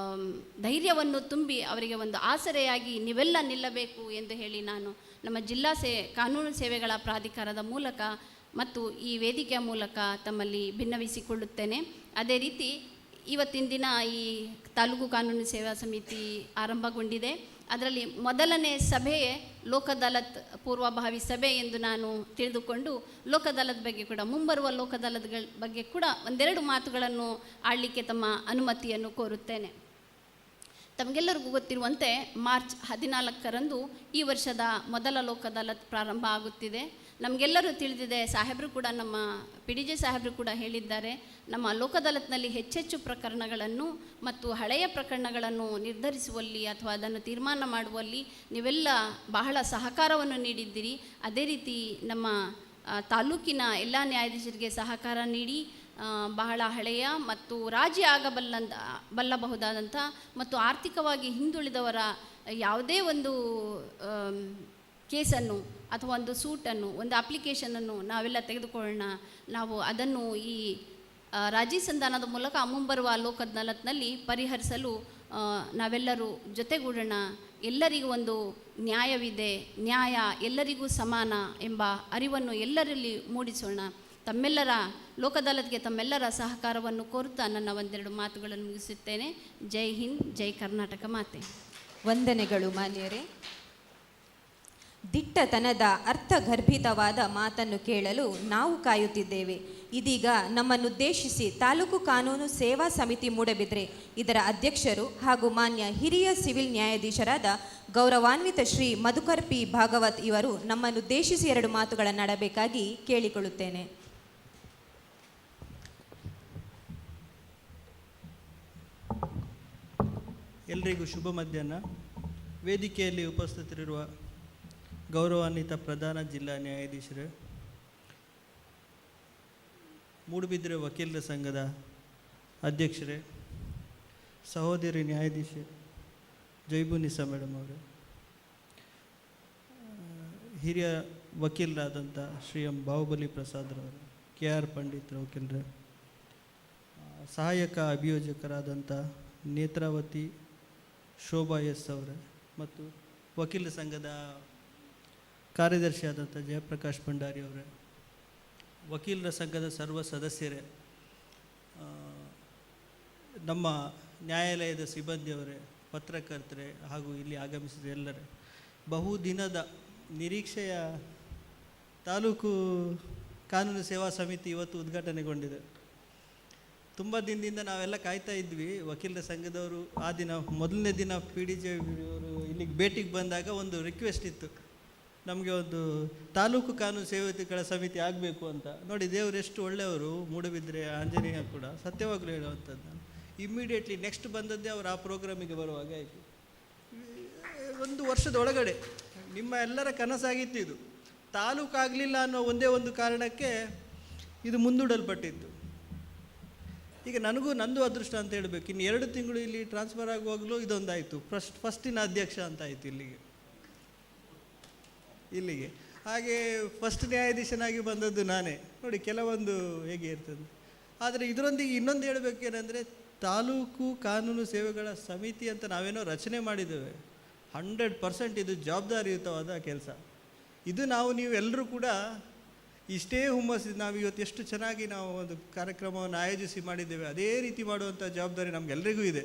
ಧೈರ್ಯವನ್ನು ತುಂಬಿ ಅವರಿಗೆ ಒಂದು ಆಸರೆಯಾಗಿ ನೀವೆಲ್ಲ ನಿಲ್ಲಬೇಕು ಎಂದು ಹೇಳಿ ನಾನು ನಮ್ಮ ಜಿಲ್ಲಾ ಕಾನೂನು ಸೇವೆಗಳ ಪ್ರಾಧಿಕಾರದ ಮೂಲಕ ಮತ್ತು ಈ ವೇದಿಕೆಯ ಮೂಲಕ ತಮ್ಮಲ್ಲಿ ಭಿನ್ನವಿಸಿಕೊಳ್ಳುತ್ತೇನೆ. ಅದೇ ರೀತಿ ಇವತ್ತಿನ ದಿನ ಈ ತಾಲೂಕು ಕಾನೂನು ಸೇವಾ ಸಮಿತಿ ಆರಂಭಗೊಂಡಿದೆ. ಅದರಲ್ಲಿ ಮೊದಲನೇ ಸಭೆಯೇ ಲೋಕ ಅದಾಲತ್ ಪೂರ್ವಭಾವಿ ಸಭೆ ಎಂದು ನಾನು ತಿಳಿದುಕೊಂಡು ಲೋಕ ಅದಾಲತ್ ಬಗ್ಗೆ ಕೂಡ, ಮುಂಬರುವ ಲೋಕ ಅದಾಲತ್ಗಳ ಬಗ್ಗೆ ಕೂಡ ಒಂದೆರಡು ಮಾತುಗಳನ್ನು ಆಡಲಿಕ್ಕೆ ತಮ್ಮ ಅನುಮತಿಯನ್ನು ಕೋರುತ್ತೇನೆ. ತಮಗೆಲ್ಲರಿಗೂ ಗೊತ್ತಿರುವಂತೆ ಮಾರ್ಚ್ 14ರಂದು ಈ ವರ್ಷದ ಮೊದಲ ಲೋಕ ಅದಾಲತ್ ಪ್ರಾರಂಭ ಆಗುತ್ತಿದೆ. ನಮಗೆಲ್ಲರೂ ತಿಳಿದಿದೆ, ಸಾಹೇಬರು ಕೂಡ, ನಮ್ಮ PDJ ಸಾಹೇಬರು ಕೂಡ ಹೇಳಿದ್ದಾರೆ, ನಮ್ಮ ಲೋಕ ಅದಾಲತ್ನಲ್ಲಿ ಹೆಚ್ಚೆಚ್ಚು ಪ್ರಕರಣಗಳನ್ನು ಮತ್ತು ಹಳೆಯ ಪ್ರಕರಣಗಳನ್ನು ನಿರ್ಧರಿಸುವಲ್ಲಿ ಅಥವಾ ಅದನ್ನು ತೀರ್ಮಾನ ಮಾಡುವಲ್ಲಿ ನೀವೆಲ್ಲ ಬಹಳ ಸಹಕಾರವನ್ನು ನೀಡಿದ್ದೀರಿ. ಅದೇ ರೀತಿ ನಮ್ಮ ತಾಲೂಕಿನ ಎಲ್ಲ ನ್ಯಾಯಾಧೀಶರಿಗೆ ಸಹಕಾರ ನೀಡಿ ಬಹಳ ಹಳೆಯ ಮತ್ತು ರಾಜಿ ಆಗಬಲ್ಲಬಹುದಾದಂಥ ಮತ್ತು ಆರ್ಥಿಕವಾಗಿ ಹಿಂದುಳಿದವರ ಯಾವುದೇ ಒಂದು ಕೇಸನ್ನು ಅಥವಾ ಒಂದು ಸೂಟನ್ನು, ಒಂದು ಅಪ್ಲಿಕೇಶನನ್ನು ನಾವೆಲ್ಲ ತೆಗೆದುಕೊಳ್ಳೋಣ. ನಾವು ಅದನ್ನು ಈ ರಾಜಿ ಸಂಧಾನದ ಮೂಲಕ ಮುಂಬರುವ ಲೋಕ ಅದಾಲತ್ನಲ್ಲಿ ಪರಿಹರಿಸಲು ನಾವೆಲ್ಲರೂ ಜೊತೆಗೂಡೋಣ. ಎಲ್ಲರಿಗೂ ಒಂದು ನ್ಯಾಯವಿದೆ, ನ್ಯಾಯ ಎಲ್ಲರಿಗೂ ಸಮಾನ ಎಂಬ ಅರಿವನ್ನು ಎಲ್ಲರಲ್ಲಿ ಮೂಡಿಸೋಣ. ತಮ್ಮೆಲ್ಲರ ಲೋಕ ಅದಾಲತ್ಗೆ ತಮ್ಮೆಲ್ಲರ ಸಹಕಾರವನ್ನು ಕೋರುತ್ತಾ ನನ್ನ ಒಂದೆರಡು ಮಾತುಗಳನ್ನು ಮುಗಿಸುತ್ತೇನೆ. ಜೈ ಹಿಂದ್, ಜೈ ಕರ್ನಾಟಕ ಮಾತೆ. ವಂದನೆಗಳು ಮಾನ್ಯರೇ. ದಿಟ್ಟತನದ ಅರ್ಥಗರ್ಭಿತವಾದ ಮಾತನ್ನು ಕೇಳಲು ನಾವು ಕಾಯುತ್ತಿದ್ದೇವೆ. ಇದೀಗ ನಮ್ಮನ್ನುದ್ದೇಶಿಸಿ ತಾಲೂಕು ಕಾನೂನು ಸೇವಾ ಸಮಿತಿ ಮೂಡಬಿದ್ರೆ ಇದರ ಅಧ್ಯಕ್ಷರು ಹಾಗೂ ಮಾನ್ಯ ಹಿರಿಯ ಸಿವಿಲ್ ನ್ಯಾಯಾಧೀಶರಾದ ಗೌರವಾನ್ವಿತ ಶ್ರೀ ಮಧುಕರ್ P. ಭಾಗವತ್ ಇವರು ನಮ್ಮನ್ನುದ್ದೇಶಿಸಿ 2 ಮಾತುಗಳನ್ನಾಡಬೇಕಾಗಿ ಕೇಳಿಕೊಳ್ಳುತ್ತೇನೆ. ಎಲ್ರಿಗೂ ಶುಭ ಮಧ್ಯಾಹ್ನ. ವೇದಿಕೆಯಲ್ಲಿ ಉಪಸ್ಥಿತರಿರುವ ಗೌರವಾನ್ವಿತ ಪ್ರಧಾನ ಜಿಲ್ಲಾ ನ್ಯಾಯಾಧೀಶರೇ, ಮೂಡುಬಿದಿರೆ ವಕೀಲರ ಸಂಘದ ಅಧ್ಯಕ್ಷರೇ, ಸಹೋದರಿ ನ್ಯಾಯಾಧೀಶೆ ಜೈಬುನ್ನಿಸಾ ಮೇಡಮ್ ಅವರೇ, ಹಿರಿಯ ವಕೀಲರಾದಂಥ ಶ್ರೀ ಎಂ ಬಾಹುಬಲಿ ಪ್ರಸಾದ್ರವರು, ಕೆ ಆರ್ ಪಂಡಿತ್ ವಕೀಲರೇ, ಸಹಾಯಕ ಅಭಿಯೋಜಕರಾದಂಥ ನೇತ್ರಾವತಿ ಶೋಭಾ ಎಸ್ ಅವರೇ ಮತ್ತು ವಕೀಲರ ಸಂಘದ ಕಾರ್ಯದರ್ಶಿಯಾದಂಥ ಜಯಪ್ರಕಾಶ್ ಭಂಡಾರಿ ಅವರೇ, ವಕೀಲರ ಸಂಘದ ಸರ್ವ ಸದಸ್ಯರೇ, ನಮ್ಮ ನ್ಯಾಯಾಲಯದ ಸಿಬ್ಬಂದಿಯವರೇ, ಪತ್ರಕರ್ತರೇ ಹಾಗೂ ಇಲ್ಲಿ ಆಗಮಿಸಿದ ಎಲ್ಲರೇ, ಬಹುದಿನದ ನಿರೀಕ್ಷೆಯ ತಾಲೂಕು ಕಾನೂನು ಸೇವಾ ಸಮಿತಿ ಇವತ್ತು ಉದ್ಘಾಟನೆಗೊಂಡಿದೆ. ತುಂಬ ದಿನದಿಂದ ನಾವೆಲ್ಲ ಕಾಯ್ತಾ ಇದ್ವಿ. ವಕೀಲರ ಸಂಘದವರು ಆ ದಿನ ಮೊದಲನೇ ದಿನ PDJ ಅವರು ಇಲ್ಲಿಗೆ ಭೇಟಿಗೆ ಬಂದಾಗ ಒಂದು ರಿಕ್ವೆಸ್ಟ್ ಇತ್ತು, ನಮಗೆ ಒಂದು ತಾಲೂಕು ಕಾನೂನು ಸೇವಕರ ಸಮಿತಿ ಆಗಬೇಕು ಅಂತ. ನೋಡಿ, ದೇವರು ಎಷ್ಟು ಒಳ್ಳೆಯವರು. ಮೂಡುಬಿದ್ರೆ ಆಂಜನೇಯ ಕೂಡ ಸತ್ಯವಾಗಲೂ ಹೇಳುವಂಥದ್ದು. ನಾನು ಇಮ್ಮಿಡಿಯೇಟ್ಲಿ ನೆಕ್ಸ್ಟ್ ಬಂದದ್ದೇ ಅವರು ಆ ಪ್ರೋಗ್ರಾಮಿಗೆ ಬರುವಾಗ ಆಯಿತು. 1 ವರ್ಷದ ಒಳಗಡೆ ನಿಮ್ಮ ಎಲ್ಲರ ಕನಸಾಗಿತ್ತು ಇದು. ತಾಲೂಕು ಆಗಲಿಲ್ಲ ಅನ್ನೋ ಒಂದೇ ಒಂದು ಕಾರಣಕ್ಕೆ ಇದು ಮುಂದೂಡಲ್ಪಟ್ಟಿತ್ತು. ಈಗ ನಂದು ಅದೃಷ್ಟ ಅಂತ ಹೇಳಬೇಕು. ಇನ್ನು 2 ತಿಂಗಳು ಇಲ್ಲಿ ಟ್ರಾನ್ಸ್ಫರ್ ಆಗುವಾಗಲೂ ಇದೊಂದಾಯಿತು. ಫಸ್ಟಿನ ಅಧ್ಯಕ್ಷ ಅಂತ ಆಯಿತು ಇಲ್ಲಿಗೆ. ಹಾಗೆ ಫಸ್ಟ್ ನ್ಯಾಯಾಧೀಶನಾಗಿ ಬಂದದ್ದು ನಾನೇ. ನೋಡಿ, ಕೆಲವೊಂದು ಹೇಗೆ ಇರ್ತದೆ. ಆದರೆ ಇದರೊಂದಿಗೆ ಇನ್ನೊಂದು ಹೇಳಬೇಕೇನೆಂದರೆ, ತಾಲೂಕು ಕಾನೂನು ಸೇವೆಗಳ ಸಮಿತಿ ಅಂತ ನಾವೇನೋ ರಚನೆ ಮಾಡಿದ್ದೇವೆ. 100% ಇದು ಜವಾಬ್ದಾರಿಯುತವಾದ ಕೆಲಸ. ಇದು ನೀವು ಎಲ್ಲರೂ ಕೂಡ ಇಷ್ಟೇ ಹುಮ್ಮಸ್ಸಿದ್ದು ನಾವು ಇವತ್ತು ಎಷ್ಟು ಚೆನ್ನಾಗಿ ನಾವು ಒಂದು ಕಾರ್ಯಕ್ರಮವನ್ನು ಆಯೋಜಿಸಿ ಮಾಡಿದ್ದೇವೆ, ಅದೇ ರೀತಿ ಮಾಡುವಂಥ ಜವಾಬ್ದಾರಿ ನಮಗೆಲ್ಲರಿಗೂ ಇದೆ.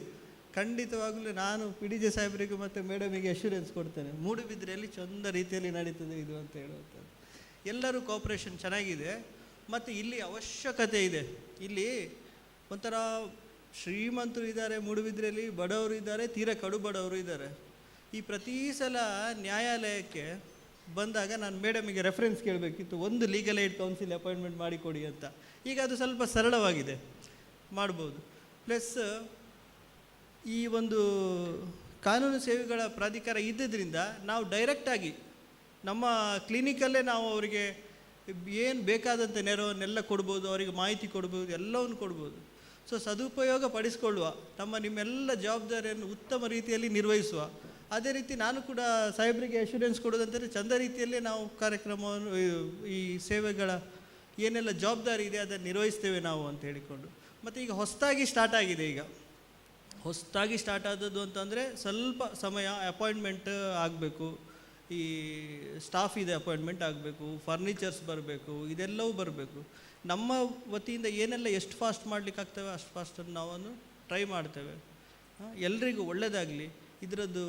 ಖಂಡಿತವಾಗಲೂ ನಾನು PDJ ಸಾಹೇಬರಿಗೂ ಮತ್ತು ಮೇಡಮಿಗೆ ಅಶ್ಯೂರೆನ್ಸ್ ಕೊಡ್ತೇನೆ, ಮೂಡುಬಿದ್ರೆಯಲ್ಲಿ ಚಂದ ರೀತಿಯಲ್ಲಿ ನಡೀತದೆ ಇದು ಅಂತ ಹೇಳುವಂಥದ್ದು. ಎಲ್ಲರೂ ಕೋಆಪ್ರೇಷನ್ ಚೆನ್ನಾಗಿದೆ ಮತ್ತು ಇಲ್ಲಿ ಅವಶ್ಯಕತೆ ಇದೆ. ಇಲ್ಲಿ ಒಂಥರ ಶ್ರೀಮಂತರು ಇದ್ದಾರೆ ಮೂಡುಬಿದ್ರೆಯಲ್ಲಿ, ಬಡವರು ಇದ್ದಾರೆ, ತೀರಾ ಕಡು ಬಡವರು ಇದ್ದಾರೆ. ಈ ಪ್ರತಿ ಸಲ ನ್ಯಾಯಾಲಯಕ್ಕೆ ಬಂದಾಗ ನಾನು ಮೇಡಮಿಗೆ ರೆಫರೆನ್ಸ್ ಕೇಳಬೇಕಿತ್ತು, ಒಂದು ಲೀಗಲ್ ಏಡ್ ಕೌನ್ಸಿಲ್ ಅಪಾಯಿಂಟ್ಮೆಂಟ್ ಮಾಡಿಕೊಡಿ ಅಂತ. ಈಗ ಅದು ಸ್ವಲ್ಪ ಸರಳವಾಗಿದೆ, ಮಾಡ್ಬೋದು. ಪ್ಲಸ್ ಈ ಒಂದು ಕಾನೂನು ಸೇವೆಗಳ ಪ್ರಾಧಿಕಾರ ಇದ್ದದ್ರಿಂದ ನಾವು ಡೈರೆಕ್ಟಾಗಿ ನಮ್ಮ ಕ್ಲಿನಿಕಲ್ಲೇ ನಾವು ಅವರಿಗೆ ಏನು ಬೇಕಾದಂಥ ನೆರವನ್ನೆಲ್ಲ ಕೊಡ್ಬೋದು, ಅವರಿಗೆ ಮಾಹಿತಿ ಕೊಡ್ಬೋದು, ಎಲ್ಲವನ್ನು ಕೊಡ್ಬೋದು. ಸೊ ಸದುಪಯೋಗ ಪಡಿಸ್ಕೊಳ್ಳುವ, ನಿಮ್ಮೆಲ್ಲ ಜವಾಬ್ದಾರಿಯನ್ನು ಉತ್ತಮ ರೀತಿಯಲ್ಲಿ ನಿರ್ವಹಿಸುವ. ಅದೇ ರೀತಿ ನಾನು ಕೂಡ ಸಾಹೇಬರಿಗೆ ಅಶ್ಯೂರೆನ್ಸ್ ಕೊಡೋದಂದರೆ ಚಂದ ರೀತಿಯಲ್ಲೇ ನಾವು ಕಾರ್ಯಕ್ರಮವನ್ನು, ಈ ಸೇವೆಗಳ ಏನೆಲ್ಲ ಜವಾಬ್ದಾರಿ ಇದೆ ಅದನ್ನು ನಿರ್ವಹಿಸ್ತೇವೆ ನಾವು ಅಂತ ಹೇಳಿಕೊಂಡು. ಮತ್ತು ಈಗ ಹೊಸದಾಗಿ ಸ್ಟಾರ್ಟ್ ಆಗಿದೆ. ಈಗ ಹೊಸದಾಗಿ ಸ್ಟಾರ್ಟ್ ಆದದ್ದು ಅಂತಂದರೆ ಸ್ವಲ್ಪ ಸಮಯ ಅಪಾಯಿಂಟ್ಮೆಂಟ್ ಆಗಬೇಕು, ಈ ಸ್ಟಾಫ್ ಇದೆ ಅಪಾಯಿಂಟ್ಮೆಂಟ್ ಆಗಬೇಕು, ಫರ್ನಿಚರ್ಸ್ ಬರಬೇಕು, ಇದೆಲ್ಲವೂ ಬರಬೇಕು. ನಮ್ಮ ವತಿಯಿಂದ ಏನೆಲ್ಲ ಎಷ್ಟು ಫಾಸ್ಟ್ ಮಾಡಲಿಕ್ಕೆ ಆಗ್ತವೆ ಅಷ್ಟು ಫಾಸ್ಟನ್ನು ನಾವು ಟ್ರೈ ಮಾಡ್ತೇವೆ. ಎಲ್ರಿಗೂ ಒಳ್ಳೆಯದಾಗಲಿ, ಇದರದ್ದು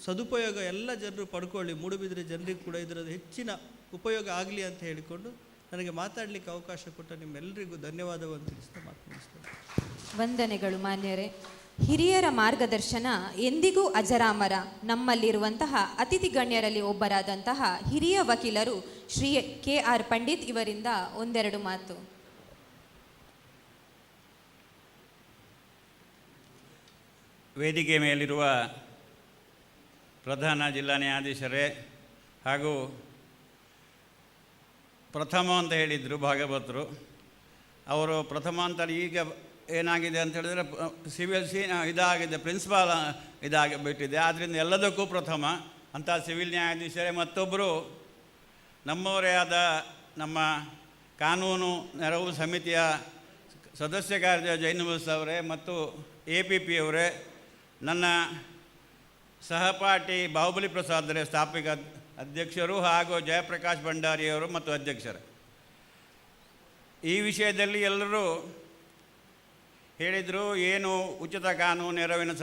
ಸದುಪಯೋಗ ಎಲ್ಲ ಜನರು ಪಡ್ಕೊಳ್ಳಿ, ಮೂಡುಬಿದ್ರೆ ಜನರಿಗೆ ಕೂಡ ಇದರದ್ದು ಹೆಚ್ಚಿನ ಉಪಯೋಗ ಆಗಲಿ ಅಂತ ಹೇಳಿಕೊಂಡು ನನಗೆ ಮಾತಾಡಲಿಕ್ಕೆ ಅವಕಾಶ ಕೊಟ್ಟ ನಿಮ್ಮೆಲ್ಲರಿಗೂ ಧನ್ಯವಾದವನ್ನು ತಿಳಿಸ್ತಾ ಮಾತನಾಡಿಸ್ತೇನೆ. ವಂದನೆಗಳು ಮಾನ್ಯರೇ. ಹಿರಿಯರ ಮಾರ್ಗದರ್ಶನ ಎಂದಿಗೂ ಅಜರಾಮರ. ನಮ್ಮಲ್ಲಿರುವಂತಹ ಅತಿಥಿ ಗಣ್ಯರಲ್ಲಿ ಒಬ್ಬರಾದಂತಹ ಹಿರಿಯ ವಕೀಲರು ಶ್ರೀ KR ಪಂಡಿತ್ ಇವರಿಂದ ಒಂದೆರಡು ಮಾತು. ವೇದಿಕೆ ಮೇಲಿರುವ ಪ್ರಧಾನ ಜಿಲ್ಲಾ ನ್ಯಾಯಾಧೀಶರೇ ಹಾಗೂ ಪ್ರಥಮ ಅಂತ ಹೇಳಿದರು ಭಾಗವತರು, ಅವರು ಪ್ರಥಮ ಅಂತ ಈಗ ಏನಾಗಿದೆ ಅಂತ ಹೇಳಿದ್ರೆ ಸಿವಿಲ್ ಇದಾಗಿದೆ, ಪ್ರಿನ್ಸಿಪಾಲ್ ಇದಾಗಿಬಿಟ್ಟಿದೆ. ಆದ್ದರಿಂದ ಎಲ್ಲದಕ್ಕೂ ಪ್ರಥಮ ಅಂತ ಸಿವಿಲ್ ನ್ಯಾಯಾಧೀಶರೇ. ಮತ್ತೊಬ್ಬರು ನಮ್ಮವರೇ ಆದ ನಮ್ಮ ಕಾನೂನು ನೆರವು ಸಮಿತಿಯ ಸದಸ್ಯ ಕಾರ್ಯದರ್ಶಿ ಜೈನುಬಸ್ ಅವರೇ ಮತ್ತು APP ಅವರೇ, ನನ್ನ ಸಹಪಾಠಿ ಬಾಹುಬಲಿ ಪ್ರಸಾದ್ರೇ ಸ್ಥಾಪಿಕ ಅಧ್ಯಕ್ಷರು ಹಾಗೂ ಜಯಪ್ರಕಾಶ್ ಭಂಡಾರಿಯವರು ಮತ್ತು ಅಧ್ಯಕ್ಷರು. ಈ ವಿಷಯದಲ್ಲಿ ಎಲ್ಲರೂ ಹೇಳಿದರು, ಏನು ಉಚಿತ ಕಾನೂನು ನೆರವಿನ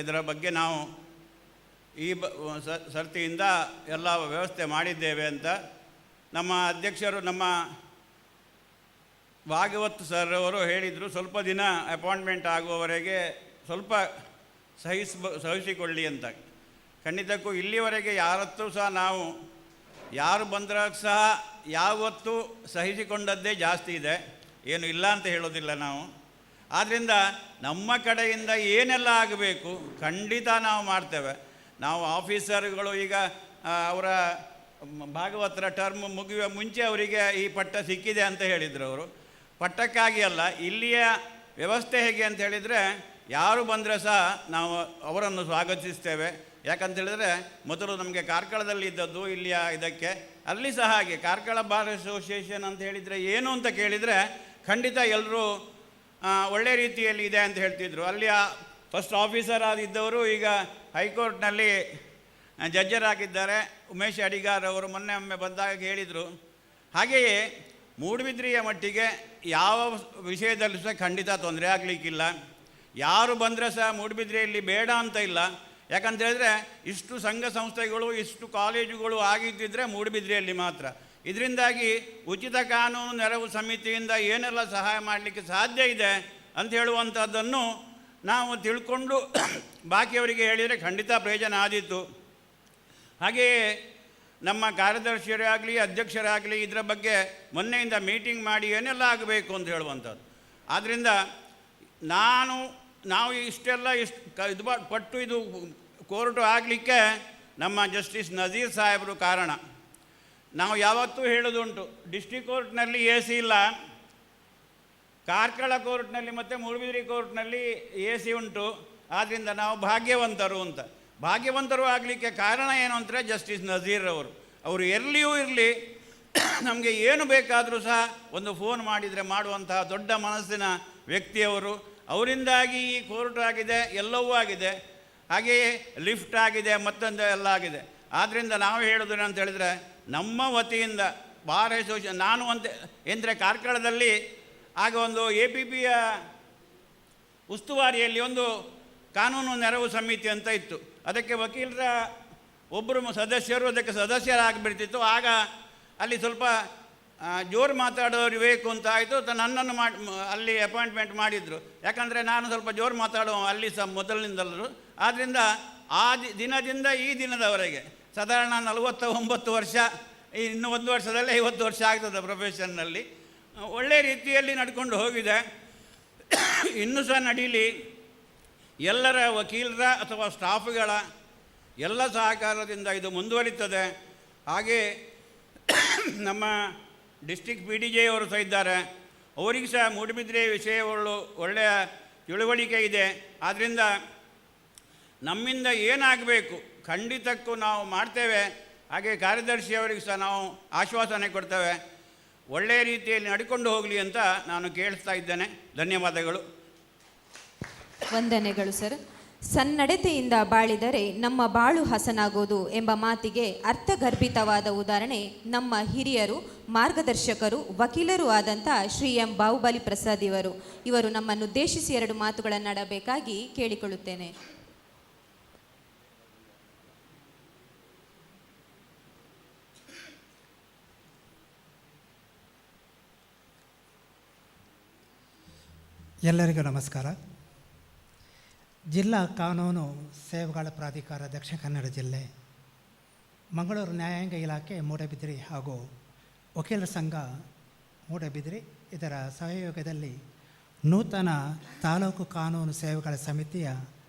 ಇದರ ಬಗ್ಗೆ ನಾವು ಈ ಸರ್ತಿಯಿಂದ ಎಲ್ಲ ವ್ಯವಸ್ಥೆ ಮಾಡಿದ್ದೇವೆ ಅಂತ. ನಮ್ಮ ಅಧ್ಯಕ್ಷರು ನಮ್ಮ ಭಾಗವತ್ ಸರ್ ಅವರು ಹೇಳಿದರು, ಸ್ವಲ್ಪ ದಿನ ಅಪಾಯಿಂಟ್ಮೆಂಟ್ ಆಗುವವರೆಗೆ ಸ್ವಲ್ಪ ಸಹಿಸಿಕೊಳ್ಳಿ ಅಂತ. ಖಂಡಿತಕ್ಕೂ ಇಲ್ಲಿವರೆಗೆ ಯಾರತ್ತೂ ಸಹ ನಾವು ಯಾರು ಬಂದಾಗ ಸಹ ಯಾವತ್ತೂ ಸಹಿಸಿಕೊಂಡದ್ದೇ ಜಾಸ್ತಿ ಇದೆ, ಏನು ಇಲ್ಲ ಅಂತ ಹೇಳೋದಿಲ್ಲ ನಾವು. ಆದ್ದರಿಂದ ನಮ್ಮ ಕಡೆಯಿಂದ ಏನೆಲ್ಲ ಆಗಬೇಕು ಖಂಡಿತ ನಾವು ಮಾಡ್ತೇವೆ. ನಾವು ಆಫೀಸರ್ಗಳು ಈಗ ಅವರ ಭಾಗವತರ ಟರ್ಮ್ ಮುಗಿಯುವ ಮುಂಚೆ ಅವರಿಗೆ ಈ ಪಟ್ಟ ಸಿಕ್ಕಿದೆ ಅಂತ ಹೇಳಿದರು ಅವರು. ಪಟ್ಟಕ್ಕಾಗಿ ಅಲ್ಲ, ಇಲ್ಲಿಯ ವ್ಯವಸ್ಥೆ ಹೇಗೆ ಅಂತ ಹೇಳಿದರೆ ಯಾರು ಬಂದರೆ ಸಹ ನಾವು ಅವರನ್ನು ಸ್ವಾಗತಿಸ್ತೇವೆ. ಯಾಕಂತೇಳಿದರೆ ಮೊದಲು ನಮಗೆ ಕಾರ್ಕಳದಲ್ಲಿ ಇದ್ದದ್ದು ಇಲ್ಲಿಯ ಇದಕ್ಕೆ, ಅಲ್ಲಿ ಸಹ ಹಾಗೆ ಕಾರ್ಕಳ ಬಾರ್ ಅಸೋಸಿಯೇಷನ್ ಅಂತ ಹೇಳಿದರೆ ಏನು ಅಂತ ಕೇಳಿದರೆ ಖಂಡಿತ ಎಲ್ಲರೂ ಒಳ್ಳೆ ರೀತಿಯಲ್ಲಿ ಇದೆ ಅಂತ ಹೇಳ್ತಿದ್ರು. ಅಲ್ಲಿಯ ಫಸ್ಟ್ ಆಫೀಸರ್ ಆಗಿದ್ದವರು ಈಗ ಹೈಕೋರ್ಟ್ನಲ್ಲಿ ಜಡ್ಜರಾಗಿದ್ದಾರೆ. ಉಮೇಶ್ ಅಡಿಗಾರ್ ಅವರು ಮೊನ್ನೆ ಒಮ್ಮೆ ಬಂದಾಗ ಹೇಳಿದರು. ಹಾಗೆಯೇ ಮೂಡುಬಿದ್ರೆಯ ಮಟ್ಟಿಗೆ ಯಾವ ವಿಷಯದಲ್ಲೂ ಸಹ ಖಂಡಿತ ತೊಂದರೆ ಆಗಲಿಕ್ಕಿಲ್ಲ. ಯಾರು ಬಂದರೆ ಸಹ ಮೂಡುಬಿದ್ರೆಯಲ್ಲಿ ಬೇಡ ಅಂತ ಇಲ್ಲ. ಯಾಕಂತೇಳಿದ್ರೆ ಇಷ್ಟು ಸಂಘ ಸಂಸ್ಥೆಗಳು ಇಷ್ಟು ಕಾಲೇಜುಗಳು ಆಗಿದ್ದಿದ್ರೆ ಮೂಡುಬಿದ್ರೆಯಲ್ಲಿ ಮಾತ್ರ. ಇದರಿಂದಾಗಿ ಉಚಿತ ಕಾನೂನು ನೆರವು ಸಮಿತಿಯಿಂದ ಏನೆಲ್ಲ ಸಹಾಯ ಮಾಡಲಿಕ್ಕೆ ಸಾಧ್ಯ ಇದೆ ಅಂತ ಹೇಳುವಂಥದ್ದನ್ನು ನಾವು ತಿಳ್ಕೊಂಡು ಬಾಕಿಯವರಿಗೆ ಹೇಳಿದರೆ ಖಂಡಿತ ಪ್ರಯೋಜನ ಆದೀತು. ಹಾಗೆಯೇ ನಮ್ಮ ಕಾರ್ಯದರ್ಶಿಯರೇ ಆಗಲಿ ಅಧ್ಯಕ್ಷರಾಗಲಿ ಇದರ ಬಗ್ಗೆ ಮೊನ್ನೆಯಿಂದ ಮೀಟಿಂಗ್ ಮಾಡಿ ಏನೆಲ್ಲ ಆಗಬೇಕು ಅಂತ ಹೇಳುವಂಥದ್ದು. ಆದ್ದರಿಂದ ನಾವು ಇಷ್ಟೆಲ್ಲ ಇದು ಪಟ್ಟು ಇದು ಕೋರ್ಟು ಆಗಲಿಕ್ಕೆ ನಮ್ಮ ಜಸ್ಟಿಸ್ ನಜೀರ್ ಸಾಹೇಬರು ಕಾರಣ. ನಾವು ಯಾವತ್ತೂ ಹೇಳೋದುಂಟು, ಡಿಸ್ಟ್ರಿಕ್ಟ್ ಕೋರ್ಟ್ನಲ್ಲಿ AC ಇಲ್ಲ, ಕಾರ್ಕಳ ಕೋರ್ಟ್ನಲ್ಲಿ ಮತ್ತು ಮೂಡುಬಿದಿರೆ ಕೋರ್ಟ್ನಲ್ಲಿ AC ಉಂಟು. ಆದ್ದರಿಂದ ನಾವು ಭಾಗ್ಯವಂತರು ಅಂತ. ಭಾಗ್ಯವಂತರು ಆಗಲಿಕ್ಕೆ ಕಾರಣ ಏನು ಅಂದರೆ ಜಸ್ಟಿಸ್ ನಜೀರ್ ಅವರು ಎಲ್ಲಿಯೂ ಇರಲಿ ನಮಗೆ ಏನು ಬೇಕಾದರೂ ಸಹ ಒಂದು ಫೋನ್ ಮಾಡಿದರೆ ಮಾಡುವಂತಹ ದೊಡ್ಡ ಮನಸ್ಸಿನ ವ್ಯಕ್ತಿಯವರು. ಅವರಿಂದಾಗಿ ಈ ಕೋರ್ಟ್ ಆಗಿದೆ, ಎಲ್ಲವೂ ಆಗಿದೆ. ಹಾಗೆಯೇ ಲಿಫ್ಟ್ ಆಗಿದೆ, ಮತ್ತೊಂದು ಎಲ್ಲ ಆಗಿದೆ. ಆದ್ದರಿಂದ ನಾವು ಹೇಳೋದು ಅಂತ ಹೇಳಿದರೆ ನಮ್ಮ ವತಿಯಿಂದ ಬಾರ್ ಅಸೋಸಿಯೇಷನ್ ನಾನು ಅಂತ ಎಂದರೆ ಕಾರ್ಕಳದಲ್ಲಿ ಆಗ ಒಂದು APPಯ ಉಸ್ತುವಾರಿಯಲ್ಲಿ ಒಂದು ಕಾನೂನು ನೆರವು ಸಮಿತಿ ಅಂತ ಇತ್ತು. ಅದಕ್ಕೆ ವಕೀಲರ ಒಬ್ಬರು ಸದಸ್ಯರು ಅದಕ್ಕೆ ಸದಸ್ಯರಾಗಿಬಿಡ್ತಿತ್ತು. ಆಗ ಅಲ್ಲಿ ಸ್ವಲ್ಪ ಜೋರು ಮಾತಾಡೋರು ಬೇಕು ಅಂತ ಆಯಿತು. ನನ್ನನ್ನು ಅಲ್ಲಿ ಅಪಾಯಿಂಟ್ಮೆಂಟ್ ಮಾಡಿದರು. ಯಾಕಂದರೆ ನಾನು ಸ್ವಲ್ಪ ಜೋರು ಮಾತಾಡೋ ಅಲ್ಲಿ ಸಹ ಮೊದಲಿನಿಂದಲೂ. ಆದ್ದರಿಂದ ಆ ದಿನದಿಂದ ಈ ದಿನದವರೆಗೆ ಸಾಧಾರಣ 49 ವರ್ಷ, ಇನ್ನು 1 ವರ್ಷದಲ್ಲೇ 50 ವರ್ಷ ಆಗ್ತದೆ ಪ್ರೊಫೆಷನ್ನಲ್ಲಿ. ಒಳ್ಳೆ ರೀತಿಯಲ್ಲಿ ನಡ್ಕೊಂಡು ಹೋಗಿದೆ. ಇನ್ನೂ ಸಹ ನಡೀಲಿ. ಎಲ್ಲರ ವಕೀಲರ ಅಥವಾ ಸ್ಟಾಫ್ಗಳ ಎಲ್ಲ ಸಹಕಾರದಿಂದ ಇದು ಮುಂದುವರಿತದೆ. ಹಾಗೆ ನಮ್ಮ ಡಿಸ್ಟ್ರಿಕ್ಟ್ PDJ ಅವರು ಸಹ ಇದ್ದಾರೆ. ಅವರಿಗೆ ಸಹ ಮೂಡುಬಿದ್ರೆ ವಿಷಯಗಳು ಒಳ್ಳೆಯ ತಿಳುವಳಿಕೆ ಇದೆ. ಆದ್ದರಿಂದ ನಮ್ಮಿಂದ ಏನಾಗಬೇಕು ಖಂಡಿತಕ್ಕೂ ನಾವು ಮಾಡ್ತೇವೆ. ಹಾಗೆ ಕಾರ್ಯದರ್ಶಿಯವರಿಗೆ ಸಹ ನಾವು ಆಶ್ವಾಸನೆ ಕೊಡ್ತೇವೆ. ಒಳ್ಳೆಯ ರೀತಿಯಲ್ಲಿ ನಡ್ಕೊಂಡು ಹೋಗಲಿ ಅಂತ ನಾನು ಕೇಳಿಸ್ತಾ ಇದ್ದೇನೆ. ಧನ್ಯವಾದಗಳು. ವಂದನೆಗಳು ಸರ್. ಸನ್ನಡತೆಯಿಂದ ಬಾಳಿದರೆ ನಮ್ಮ ಬಾಳು ಹಸನಾಗೋದು ಎಂಬ ಮಾತಿಗೆ ಅರ್ಥಗರ್ಭಿತವಾದ ಉದಾಹರಣೆ ನಮ್ಮ ಹಿರಿಯರು, ಮಾರ್ಗದರ್ಶಕರು, ವಕೀಲರು ಆದಂಥ ಶ್ರೀ M. ಬಾಹುಬಲಿ ಪ್ರಸಾದ್ ಇವರು ನಮ್ಮನ್ನುದ್ದೇಶಿಸಿ 2 ಮಾತುಗಳನ್ನಾಡಬೇಕಾಗಿ ಕೇಳಿಕೊಳ್ಳುತ್ತೇನೆ. ಎಲ್ಲರಿಗೂ ನಮಸ್ಕಾರ. ಜಿಲ್ಲಾ ಕಾನೂನು ಸೇವೆಗಳ ಪ್ರಾಧಿಕಾರ ದಕ್ಷಿಣ ಕನ್ನಡ ಜಿಲ್ಲೆ, ಮಂಗಳೂರು ನ್ಯಾಯಾಂಗ ಇಲಾಖೆ ಮೂಡಬಿದಿರೆ ಹಾಗೂ ವಕೀಲರ ಸಂಘ ಮೂಡಬಿದಿರೆ ಇದರ ಸಹಯೋಗದಲ್ಲಿ ನೂತನ ತಾಲೂಕು ಕಾನೂನು ಸೇವೆಗಳ ಸಮಿತಿಯ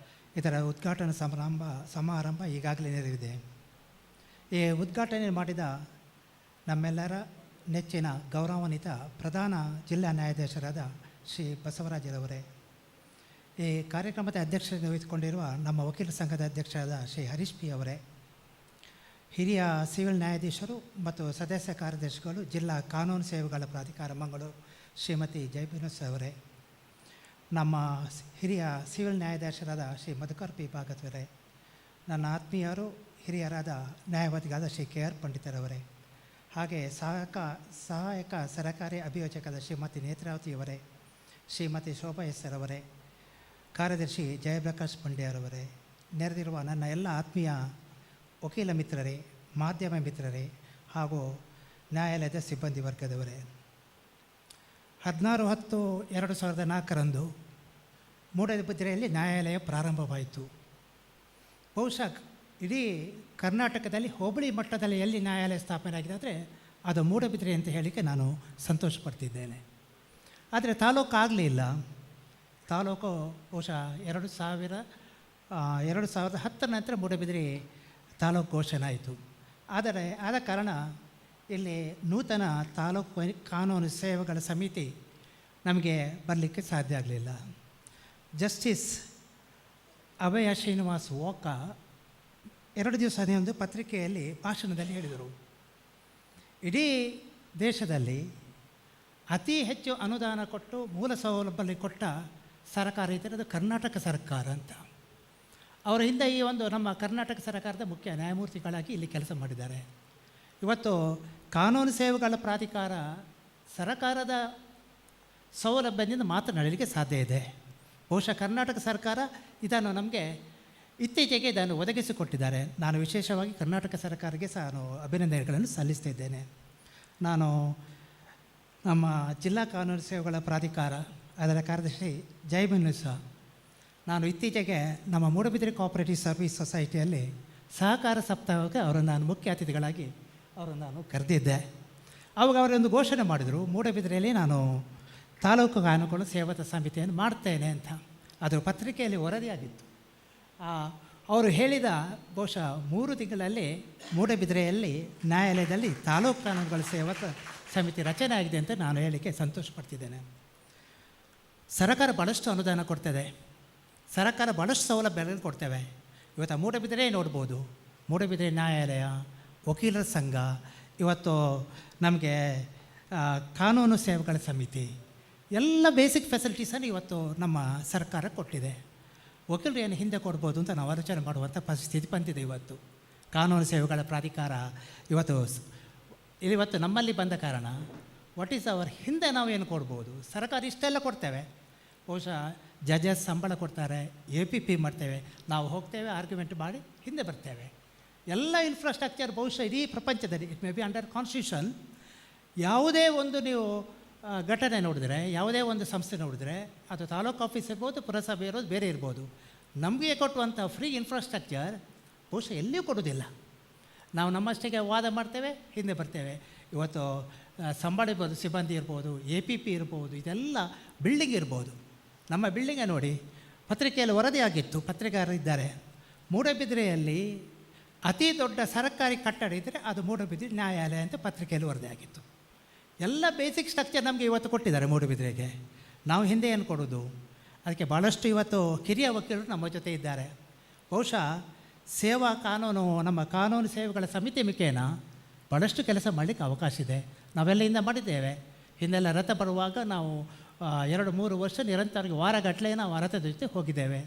ಇದರ ಉದ್ಘಾಟನಾ ಸಮಾರಂಭ ಈಗಾಗಲೇ ನೆರವಿದೆ. ಈ ಉದ್ಘಾಟನೆ ಮಾಡಿದ ನಮ್ಮೆಲ್ಲರ ನೆಚ್ಚಿನ ಗೌರವಾನ್ವಿತ ಪ್ರಧಾನ ಜಿಲ್ಲಾ ನ್ಯಾಯಾಧೀಶರಾದ ಶ್ರೀ ಬಸವರಾಜರವರೇ, ಈ ಕಾರ್ಯಕ್ರಮದ ಅಧ್ಯಕ್ಷತೆ ವಹಿಸಿಕೊಂಡಿರುವ ನಮ್ಮ ವಕೀಲ ಸಂಘದ ಅಧ್ಯಕ್ಷರಾದ ಶ್ರೀ ಹರೀಶ್ ಪಿ ಅವರೇ, ಹಿರಿಯ ಸಿವಿಲ್ ನ್ಯಾಯಾಧೀಶರು ಮತ್ತು ಸದಸ್ಯ ಕಾರ್ಯದರ್ಶಿಗಳು ಜಿಲ್ಲಾ ಕಾನೂನು ಸೇವೆಗಳ ಪ್ರಾಧಿಕಾರ ಮಂಗಳೂರು ಶ್ರೀಮತಿ ಜಯಬುನಸ್ ಅವರೇ, ನಮ್ಮ ಹಿರಿಯ ಸಿವಿಲ್ ನ್ಯಾಯಾಧೀಶರಾದ ಶ್ರೀ ಮಧುಕರ್ ಪಿ ಭಾಗವತರೇ, ನನ್ನ ಆತ್ಮೀಯರು ಹಿರಿಯರಾದ ನ್ಯಾಯವಾದಿಗಳಾದ ಶ್ರೀ KR ಪಂಡಿತರವರೇ, ಹಾಗೆ ಸಹಾಯಕ ಸರಕಾರಿ ಅಭಿಯೋಜಕರಾದ ಶ್ರೀಮತಿ ನೇತ್ರಾವತಿಯವರೇ, ಶ್ರೀಮತಿ ಶೋಭಾ ಎಸ್ ಅವರೇ, ಕಾರ್ಯದರ್ಶಿ ಜಯಪ್ರಕಾಶ್ ಪಂಡ್ಯರವರೇ, ನೆರೆದಿರುವ ನನ್ನ ಎಲ್ಲ ಆತ್ಮೀಯ ವಕೀಲ ಮಿತ್ರರೇ, ಮಾಧ್ಯಮ ಮಿತ್ರರೇ ಹಾಗೂ ನ್ಯಾಯಾಲಯದ ಸಿಬ್ಬಂದಿ ವರ್ಗದವರೇ, 16/10/2004 ಮೂಡಬಿದಿರೆಯಲ್ಲಿ ನ್ಯಾಯಾಲಯ ಪ್ರಾರಂಭವಾಯಿತು. ಬಹುಶಃ ಇಡೀ ಕರ್ನಾಟಕದಲ್ಲಿ ಹೋಬಳಿ ಮಟ್ಟದಲ್ಲಿ ಎಲ್ಲಿ ನ್ಯಾಯಾಲಯ ಸ್ಥಾಪನೆ ಆಗಿದೆ ಅಂದರೆ ಅದು ಮೂಡಬಿದಿರೆ ಅಂತ ಹೇಳಲಿಕ್ಕೆ ನಾನು ಸಂತೋಷ ಪಡ್ತಿದ್ದೇನೆ. ಆದರೆ ತಾಲೂಕು ಆಗಲಿಲ್ಲ. ತಾಲೂಕು ಬಹುಶಃ 2000 2010 ನಂತರ ಮೂಡಬಿದಿರೆ ತಾಲೂಕು ಘೋಷಣೆ ಆಯಿತು. ಆದರೆ ಆದ ಕಾರಣ ಇಲ್ಲಿ ನೂತನ ತಾಲೂಕು ಕಾನೂನು ಸೇವೆಗಳ ಸಮಿತಿ ನಮಗೆ ಬರಲಿಕ್ಕೆ ಸಾಧ್ಯ ಆಗಲಿಲ್ಲ. ಜಸ್ಟಿಸ್ ಅಭಯ ಶ್ರೀನಿವಾಸ್ ಓಕ 2 ದಿವಸ ಒಂದು ಪತ್ರಿಕೆಯಲ್ಲಿ ಭಾಷಣದಲ್ಲಿ ಹೇಳಿದರು, ಇಡೀ ದೇಶದಲ್ಲಿ ಅತಿ ಹೆಚ್ಚು ಅನುದಾನ ಕೊಟ್ಟು ಮೂಲ ಸೌಲಭ್ಯ ಕೊಟ್ಟ ಸರ್ಕಾರ ಇದ್ದರೆ ಅದು ಕರ್ನಾಟಕ ಸರ್ಕಾರ ಅಂತ. ಅವರ ಹಿಂದೆ ಈ ಒಂದು ನಮ್ಮ ಕರ್ನಾಟಕ ಸರ್ಕಾರದ ಮುಖ್ಯ ನ್ಯಾಯಮೂರ್ತಿಗಳಾಗಿ ಇಲ್ಲಿ ಕೆಲಸ ಮಾಡಿದ್ದಾರೆ. ಇವತ್ತು ಕಾನೂನು ಸೇವೆಗಳ ಪ್ರಾಧಿಕಾರ ಸರ್ಕಾರದ ಸೌಲಭ್ಯದಿಂದ ಮಾತ್ರ ನಡೆಯಲಿಕ್ಕೆ ಸಾಧ್ಯ ಇದೆ. ಬಹುಶಃ ಕರ್ನಾಟಕ ಸರ್ಕಾರ ಇದನ್ನು ನಮಗೆ ಇತ್ತೀಚೆಗೆ ಇದನ್ನು ಒದಗಿಸಿಕೊಟ್ಟಿದ್ದಾರೆ. ನಾನು ವಿಶೇಷವಾಗಿ ಕರ್ನಾಟಕ ಸರ್ಕಾರಕ್ಕೆ ನಾನು ಅಭಿನಂದನೆಗಳನ್ನು ಸಲ್ಲಿಸ್ತಾ ಇದ್ದೇನೆ. ನಾನು ನಮ್ಮ ಜಿಲ್ಲಾ ಕಾನೂನು ಸೇವೆಗಳ ಪ್ರಾಧಿಕಾರ ಅದರ ಕಾರ್ಯದರ್ಶಿ ಜೈಬುನ್ನಿಸ, ನಾನು ಇತ್ತೀಚೆಗೆ ನಮ್ಮ ಮೂಡಬಿದಿರೆ ಕೋಆಪರೇಟಿವ್ ಸರ್ವಿಸ್ ಸೊಸೈಟಿಯಲ್ಲಿ ಸಹಕಾರ ಸಪ್ತಾಹಕ್ಕೆ ಅವರನ್ನು ನಾನು ಮುಖ್ಯ ಅತಿಥಿಗಳಾಗಿ ಅವರನ್ನು ನಾನು ಕರೆದಿದ್ದೆ. ಆವಾಗ ಅವರೊಂದು ಘೋಷಣೆ ಮಾಡಿದರು, ಮೂಡಬಿದಿರೆಯಲ್ಲಿ ನಾನು ತಾಲೂಕು ಕಾನೂನು ಸೇವಾ ಸಮಿತಿಯನ್ನು ಮಾಡ್ತೇನೆ ಅಂತ. ಅದು ಪತ್ರಿಕೆಯಲ್ಲಿ ವರದಿಯಾಗಿತ್ತು. ಅವರು ಹೇಳಿದ ಬಹುಶಃ 3 ತಿಂಗಳಲ್ಲಿ ಮೂಡಬಿದಿರೆಯಲ್ಲಿ ನ್ಯಾಯಾಲಯದಲ್ಲಿ ತಾಲೂಕು ಕಾನೂನುಗಳ ಸೇವಾ ಸಮಿತಿ ರಚನೆ ಆಗಿದೆ ಅಂತ ನಾನು ಹೇಳಲಿಕ್ಕೆ ಸಂತೋಷಪಡ್ತಿದ್ದೇನೆ. ಸರ್ಕಾರ ಭಾಳಷ್ಟು ಅನುದಾನ ಕೊಡ್ತದೆ, ಸರ್ಕಾರ ಭಾಳಷ್ಟು ಸೌಲಭ್ಯಗಳನ್ನು ಕೊಡ್ತೇವೆ. ಇವತ್ತು ಮೂಡಬಿದಿರೆ ನೋಡ್ಬೋದು, ಮೂಡಬಿದಿರೆ ನ್ಯಾಯಾಲಯ, ವಕೀಲರ ಸಂಘ, ಇವತ್ತು ನಮಗೆ ಕಾನೂನು ಸೇವೆಗಳ ಸಮಿತಿ, ಎಲ್ಲ ಬೇಸಿಕ್ ಫೆಸಿಲಿಟೀಸನ್ನು ಇವತ್ತು ನಮ್ಮ ಸರ್ಕಾರ ಕೊಟ್ಟಿದೆ. ವಕೀಲರು ಏನು ಹಿಂದೆ ಕೊಡ್ಬೋದು ಅಂತ ನಾವು ಆಲೋಚನೆ ಮಾಡುವಂಥ ಪರಿಸ್ಥಿತಿ ಬಂದಿದೆ. ಇವತ್ತು ಕಾನೂನು ಸೇವೆಗಳ ಪ್ರಾಧಿಕಾರ ಇವತ್ತು ನಮ್ಮಲ್ಲಿ ಬಂದ ಕಾರಣ ವಾಟ್ ಈಸ್ ಅವರ್ ಹಿಂದೆ ನಾವು ಏನು ಕೊಡ್ಬೋದು? ಸರ್ಕಾರ ಇಷ್ಟೆಲ್ಲ ಕೊಡ್ತೇವೆ, ಬಹುಶಃ ಜಜಸ್ ಸಂಬಳ ಕೊಡ್ತಾರೆ, APP ಮಾಡ್ತೇವೆ, ನಾವು ಹೋಗ್ತೇವೆ, ಆರ್ಗ್ಯುಮೆಂಟ್ ಮಾಡಿ ಹಿಂದೆ ಬರ್ತೇವೆ. ಎಲ್ಲ ಇನ್ಫ್ರಾಸ್ಟ್ರಕ್ಚರ್ ಬಹುಶಃ ಇಡೀ ಪ್ರಪಂಚದಲ್ಲಿ it may be under constitution. ಯಾವುದೇ ಒಂದು ನೀವು ಘಟನೆ ನೋಡಿದ್ರೆ, ಯಾವುದೇ ಒಂದು ಸಂಸ್ಥೆ ನೋಡಿದ್ರೆ, ಅದು ತಾಲೂಕು ಆಫೀಸ್ ಇರ್ಬೋದು, ಪುರಸಭೆ ಇರೋದು ಬೇರೆ ಇರ್ಬೋದು, ನಮಗೆ ಕೊಟ್ಟುವಂಥ ಫ್ರೀ ಇನ್ಫ್ರಾಸ್ಟ್ರಕ್ಚರ್ ಬಹುಶಃ ಎಲ್ಲಿಯೂ ಕೊಡೋದಿಲ್ಲ. ನಾವು ನಮ್ಮಷ್ಟಿಗೆ ವಾದ ಮಾಡ್ತೇವೆ, ಹಿಂದೆ ಬರ್ತೇವೆ. ಇವತ್ತು ಸಂಬಳ ಇರ್ಬೋದು, ಸಿಬ್ಬಂದಿ ಇರ್ಬೋದು, APP ಇರ್ಬೋದು, ಇದೆಲ್ಲ ಬಿಲ್ಡಿಂಗ್ ಇರ್ಬೋದು. ನಮ್ಮ ಬಿಲ್ಡಿಂಗೇ ನೋಡಿ, ಪತ್ರಿಕೆಯಲ್ಲಿ ವರದಿಯಾಗಿತ್ತು, ಪತ್ರಿಕೆಗಾರರಿದ್ದಾರೆ, ಮೂಡಬಿದಿರೆಯಲ್ಲಿ ಅತಿ ದೊಡ್ಡ ಸರ್ಕಾರಿ ಕಟ್ಟಡ ಇದ್ದರೆ ಅದು ಮೂಡಬಿದಿರೆ ನ್ಯಾಯಾಲಯ ಅಂತ ಪತ್ರಿಕೆಯಲ್ಲಿ ವರದಿಯಾಗಿತ್ತು. ಎಲ್ಲ ಬೇಸಿಕ್ ಸ್ಟ್ರಕ್ಚರ್ ನಮಗೆ ಇವತ್ತು ಕೊಟ್ಟಿದ್ದಾರೆ ಮೂಡಬಿದಿರೆಗೆ. ನಾವು ಹಿಂದೆ ಏನು ಕೊಡೋದು? ಅದಕ್ಕೆ ಭಾಳಷ್ಟು ಇವತ್ತು ಕಿರಿಯ ವಕೀಲರು ನಮ್ಮ ಜೊತೆ ಇದ್ದಾರೆ. ಬಹುಶಃ ಸೇವಾ ಕಾನೂನು, ನಮ್ಮ ಕಾನೂನು ಸೇವೆಗಳ ಸಮಿತಿ ಮುಖೇನ ಭಾಳಷ್ಟು ಕೆಲಸ ಮಾಡಲಿಕ್ಕೆ ಅವಕಾಶ ಇದೆ. ನಾವೆಲ್ಲ ಮಾಡಿದ್ದೇವೆ. ಹಿಂದೆಲ್ಲ ರಥ ಬರುವಾಗ ನಾವು 2-3 ವರ್ಷ ನಿರಂತರವಾಗಿ ವಾರಗಟ್ಟಲೆ ನಾವು ರಥದ ಜೊತೆ ಹೋಗಿದ್ದೇವೆ.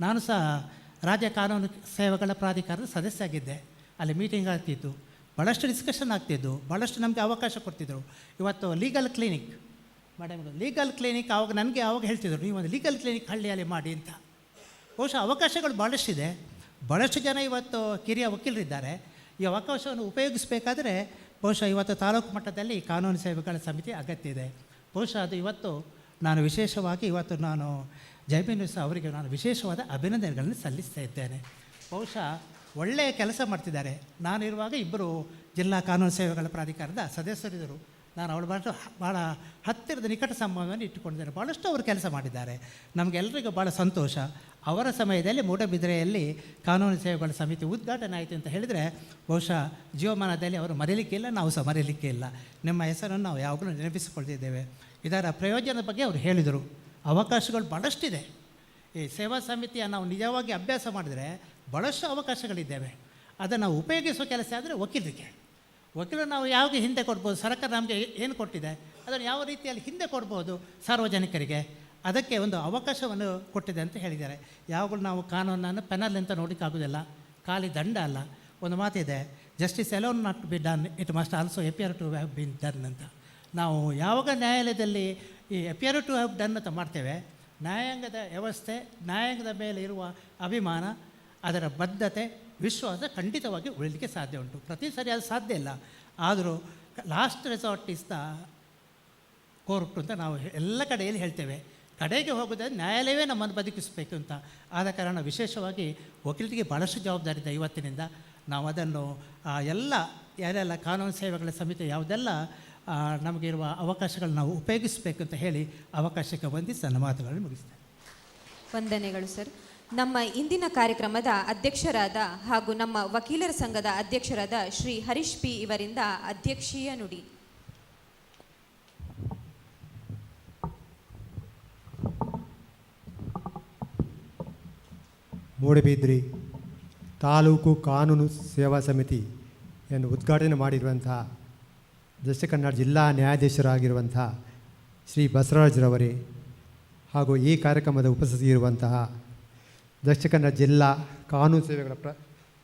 ನಾನು ಸಹ ರಾಜ್ಯ ಕಾನೂನು ಸೇವೆಗಳ ಪ್ರಾಧಿಕಾರದ ಸದಸ್ಯ ಆಗಿದ್ದೆ. ಅಲ್ಲಿ ಮೀಟಿಂಗ್ ಆಗ್ತಿತ್ತು, ಭಾಳಷ್ಟು ಡಿಸ್ಕಷನ್ ಆಗ್ತಿದ್ದು, ಭಾಳಷ್ಟು ನಮಗೆ ಅವಕಾಶ ಕೊಡ್ತಿದ್ದರು. ಇವತ್ತು legal clinic madam, legal clinic ಆವಾಗ ನನಗೆ ಆವಾಗ ಹೇಳ್ತಿದ್ರು, ನೀವು ಒಂದು ಲೀಗಲ್ ಕ್ಲಿನಿಕ್ ಹಳ್ಳಿಯಲ್ಲಿ ಮಾಡಿ ಅಂತ. ಬಹುಶಃ ಅವಕಾಶಗಳು ಭಾಳಷ್ಟಿದೆ. ಭಾಳಷ್ಟು ಜನ ಇವತ್ತು ಕಿರಿಯ ವಕೀಲರಿದ್ದಾರೆ. ಈ ಅವಕಾಶವನ್ನು ಉಪಯೋಗಿಸಬೇಕಾದ್ರೆ ಬಹುಶಃ ಇವತ್ತು ತಾಲೂಕು ಮಟ್ಟದಲ್ಲಿ ಕಾನೂನು ಸೇವೆಗಳ ಸಮಿತಿ ಅಗತ್ಯ ಇದೆ. ಬಹುಶಃ ಅದು ಇವತ್ತು ನಾನು ವಿಶೇಷವಾಗಿ ನಾನು ಜೈಬೀನ್ ಅವರಿಗೆ ನಾನು ವಿಶೇಷವಾದ ಅಭಿನಂದನೆಗಳನ್ನು ಸಲ್ಲಿಸ್ತಾ ಇದ್ದೇನೆ. ಬಹುಶಃ ಒಳ್ಳೆಯ ಕೆಲಸ ಮಾಡ್ತಿದ್ದಾರೆ. ನಾನಿರುವಾಗ 2 ಜಿಲ್ಲಾ ಕಾನೂನು ಸೇವೆಗಳ ಪ್ರಾಧಿಕಾರದ ಸದಸ್ಯರಿದ್ದರು. ನಾನು ಅವಳು ಭಾಳ ಹತ್ತಿರದ ನಿಕಟ ಸಂಬಂಧವನ್ನು ಇಟ್ಟುಕೊಂಡಿದ್ದೇನೆ. ಭಾಳಷ್ಟು ಅವರು ಕೆಲಸ ಮಾಡಿದ್ದಾರೆ. ನಮಗೆಲ್ಲರಿಗೂ ಭಾಳ ಸಂತೋಷ. ಅವರ ಸಮಯದಲ್ಲಿ ಮೂಡಬಿದಿರೆಯಲ್ಲಿ ಕಾನೂನು ಸೇವೆಗಳ ಸಮಿತಿ ಉದ್ಘಾಟನೆ ಆಯಿತು ಅಂತ ಹೇಳಿದರೆ ಬಹುಶಃ ಜೀವಮಾನದಲ್ಲಿ ಅವರು ಮರೀಲಿಕ್ಕಿಲ್ಲ, ನಾವು ಸಹ ಮರೀಲಿಕ್ಕೆ ಇಲ್ಲ. ನಿಮ್ಮ ಹೆಸರನ್ನು ನಾವು ಯಾವಾಗಲೂ ನೆನಪಿಸಿಕೊಳ್ತಿದ್ದೇವೆ. ಇದರ ಪ್ರಯೋಜನದ ಬಗ್ಗೆ ಅವರು ಹೇಳಿದರು. ಅವಕಾಶಗಳು ಭಾಳಷ್ಟಿದೆ. ಈ ಸೇವಾ ಸಮಿತಿಯನ್ನು ನಾವು ನಿಜವಾಗಿ ಅಭ್ಯಾಸ ಮಾಡಿದರೆ ಭಾಳಷ್ಟು ಅವಕಾಶಗಳಿದ್ದೇವೆ. ಅದನ್ನು ನಾವು ಉಪಯೋಗಿಸುವ ಕೆಲಸ ಆದರೆ ವಕೀಲರು ನಾವು ಯಾವಾಗ ಹಿಂದೆ ಕೊಡ್ಬೋದು? ಸರ್ಕಾರ ನಮಗೆ ಏನು ಕೊಟ್ಟಿದೆ ಅದನ್ನು ಯಾವ ರೀತಿಯಲ್ಲಿ ಹಿಂದೆ ಕೊಡ್ಬೋದು ಸಾರ್ವಜನಿಕರಿಗೆ, ಅದಕ್ಕೆ ಒಂದು ಅವಕಾಶವನ್ನು ಕೊಟ್ಟಿದೆ ಅಂತ ಹೇಳಿದ್ದಾರೆ. ಯಾವಾಗಲೂ ನಾವು ಕಾನೂನನ್ನು ಪೆನಲ್ ಅಂತ ನೋಡೋಕ್ಕಾಗೋದಿಲ್ಲ, ಖಾಲಿ ದಂಡ ಅಲ್ಲ. ಒಂದು ಮಾತಿದೆ, justice alone not to be done, it must also appear to have been done ಅಂತ. ನಾವು ಯಾವಾಗ ನ್ಯಾಯಾಲಯದಲ್ಲಿ ಈ ಅಪಿಯರ್ ಟು ಹ್ಯಾವ್ ಡನ್ ಅಂತ ಮಾಡ್ತೇವೆ, ನ್ಯಾಯಾಂಗದ ವ್ಯವಸ್ಥೆ, ನ್ಯಾಯಾಂಗದ ಮೇಲೆ ಇರುವ ಅಭಿಮಾನ, ಅದರ ಬದ್ಧತೆ, ವಿಶ್ವಾಸ ಖಂಡಿತವಾಗಿ ಉಳಿಲಿಕ್ಕೆ ಸಾಧ್ಯ ಉಂಟು. ಪ್ರತಿ ಸರಿ ಅದು ಸಾಧ್ಯ ಇಲ್ಲ, ಆದರೂ last resort is the court ಅಂತ ನಾವು ಎಲ್ಲ ಕಡೆಯಲ್ಲಿ ಹೇಳ್ತೇವೆ. ಕಡೆಗೆ ಹೋಗೋದಾದ್ರೆ ನ್ಯಾಯಾಲಯವೇ ನಮ್ಮನ್ನು ಬದುಕಿಸಬೇಕು ಅಂತ. ಆದ ಕಾರಣ ವಿಶೇಷವಾಗಿ ವಕೀಲರಿಗೆ ಭಾಳಷ್ಟು ಜವಾಬ್ದಾರಿ ಇದೆ. ಇವತ್ತಿನಿಂದ ನಾವು ಅದನ್ನು ಯಾರೆಲ್ಲ ಕಾನೂನು ಸೇವೆಗಳ ಸಮಿತಿ ಯಾವುದೆಲ್ಲ ನಮಗಿರುವ ಅವಕಾಶಗಳು ನಾವು ಉಪಯೋಗಿಸಬೇಕು ಅಂತ ಹೇಳಿ ಅವಕಾಶಕ್ಕೆ ವಂದಿಸಿ ನನ್ನ ಮಾತುಗಳನ್ನು ಮುಗಿಸ್ತೇನೆ. ವಂದನೆಗಳು ಸರ್. ನಮ್ಮ ಇಂದಿನ ಕಾರ್ಯಕ್ರಮದ ಅಧ್ಯಕ್ಷರಾದ ಹಾಗೂ ನಮ್ಮ ವಕೀಲರ ಸಂಘದ ಅಧ್ಯಕ್ಷರಾದ ಶ್ರೀ ಹರೀಶ್ ಪಿ ಇವರಿಂದ ಅಧ್ಯಕ್ಷೀಯ ನುಡಿ. ಮೂಡಬಿದ್ರೆ ತಾಲೂಕು ಕಾನೂನು ಸೇವಾ ಸಮಿತಿಯನ್ನು ಉದ್ಘಾಟನೆ ಮಾಡಿರುವಂತಹ ದಕ್ಷಿಣ ಕನ್ನಡ ಜಿಲ್ಲಾ ನ್ಯಾಯಾಧೀಶರಾಗಿರುವಂತಹ ಶ್ರೀ ಬಸವರಾಜ್ರವರೇ ಹಾಗೂ ಈ ಕಾರ್ಯಕ್ರಮದ ಉಪಸ್ಥಿತಿಯಿರುವಂತಹ ದಕ್ಷಿಣ ಕನ್ನಡ ಜಿಲ್ಲಾ ಕಾನೂನು ಸೇವೆಗಳ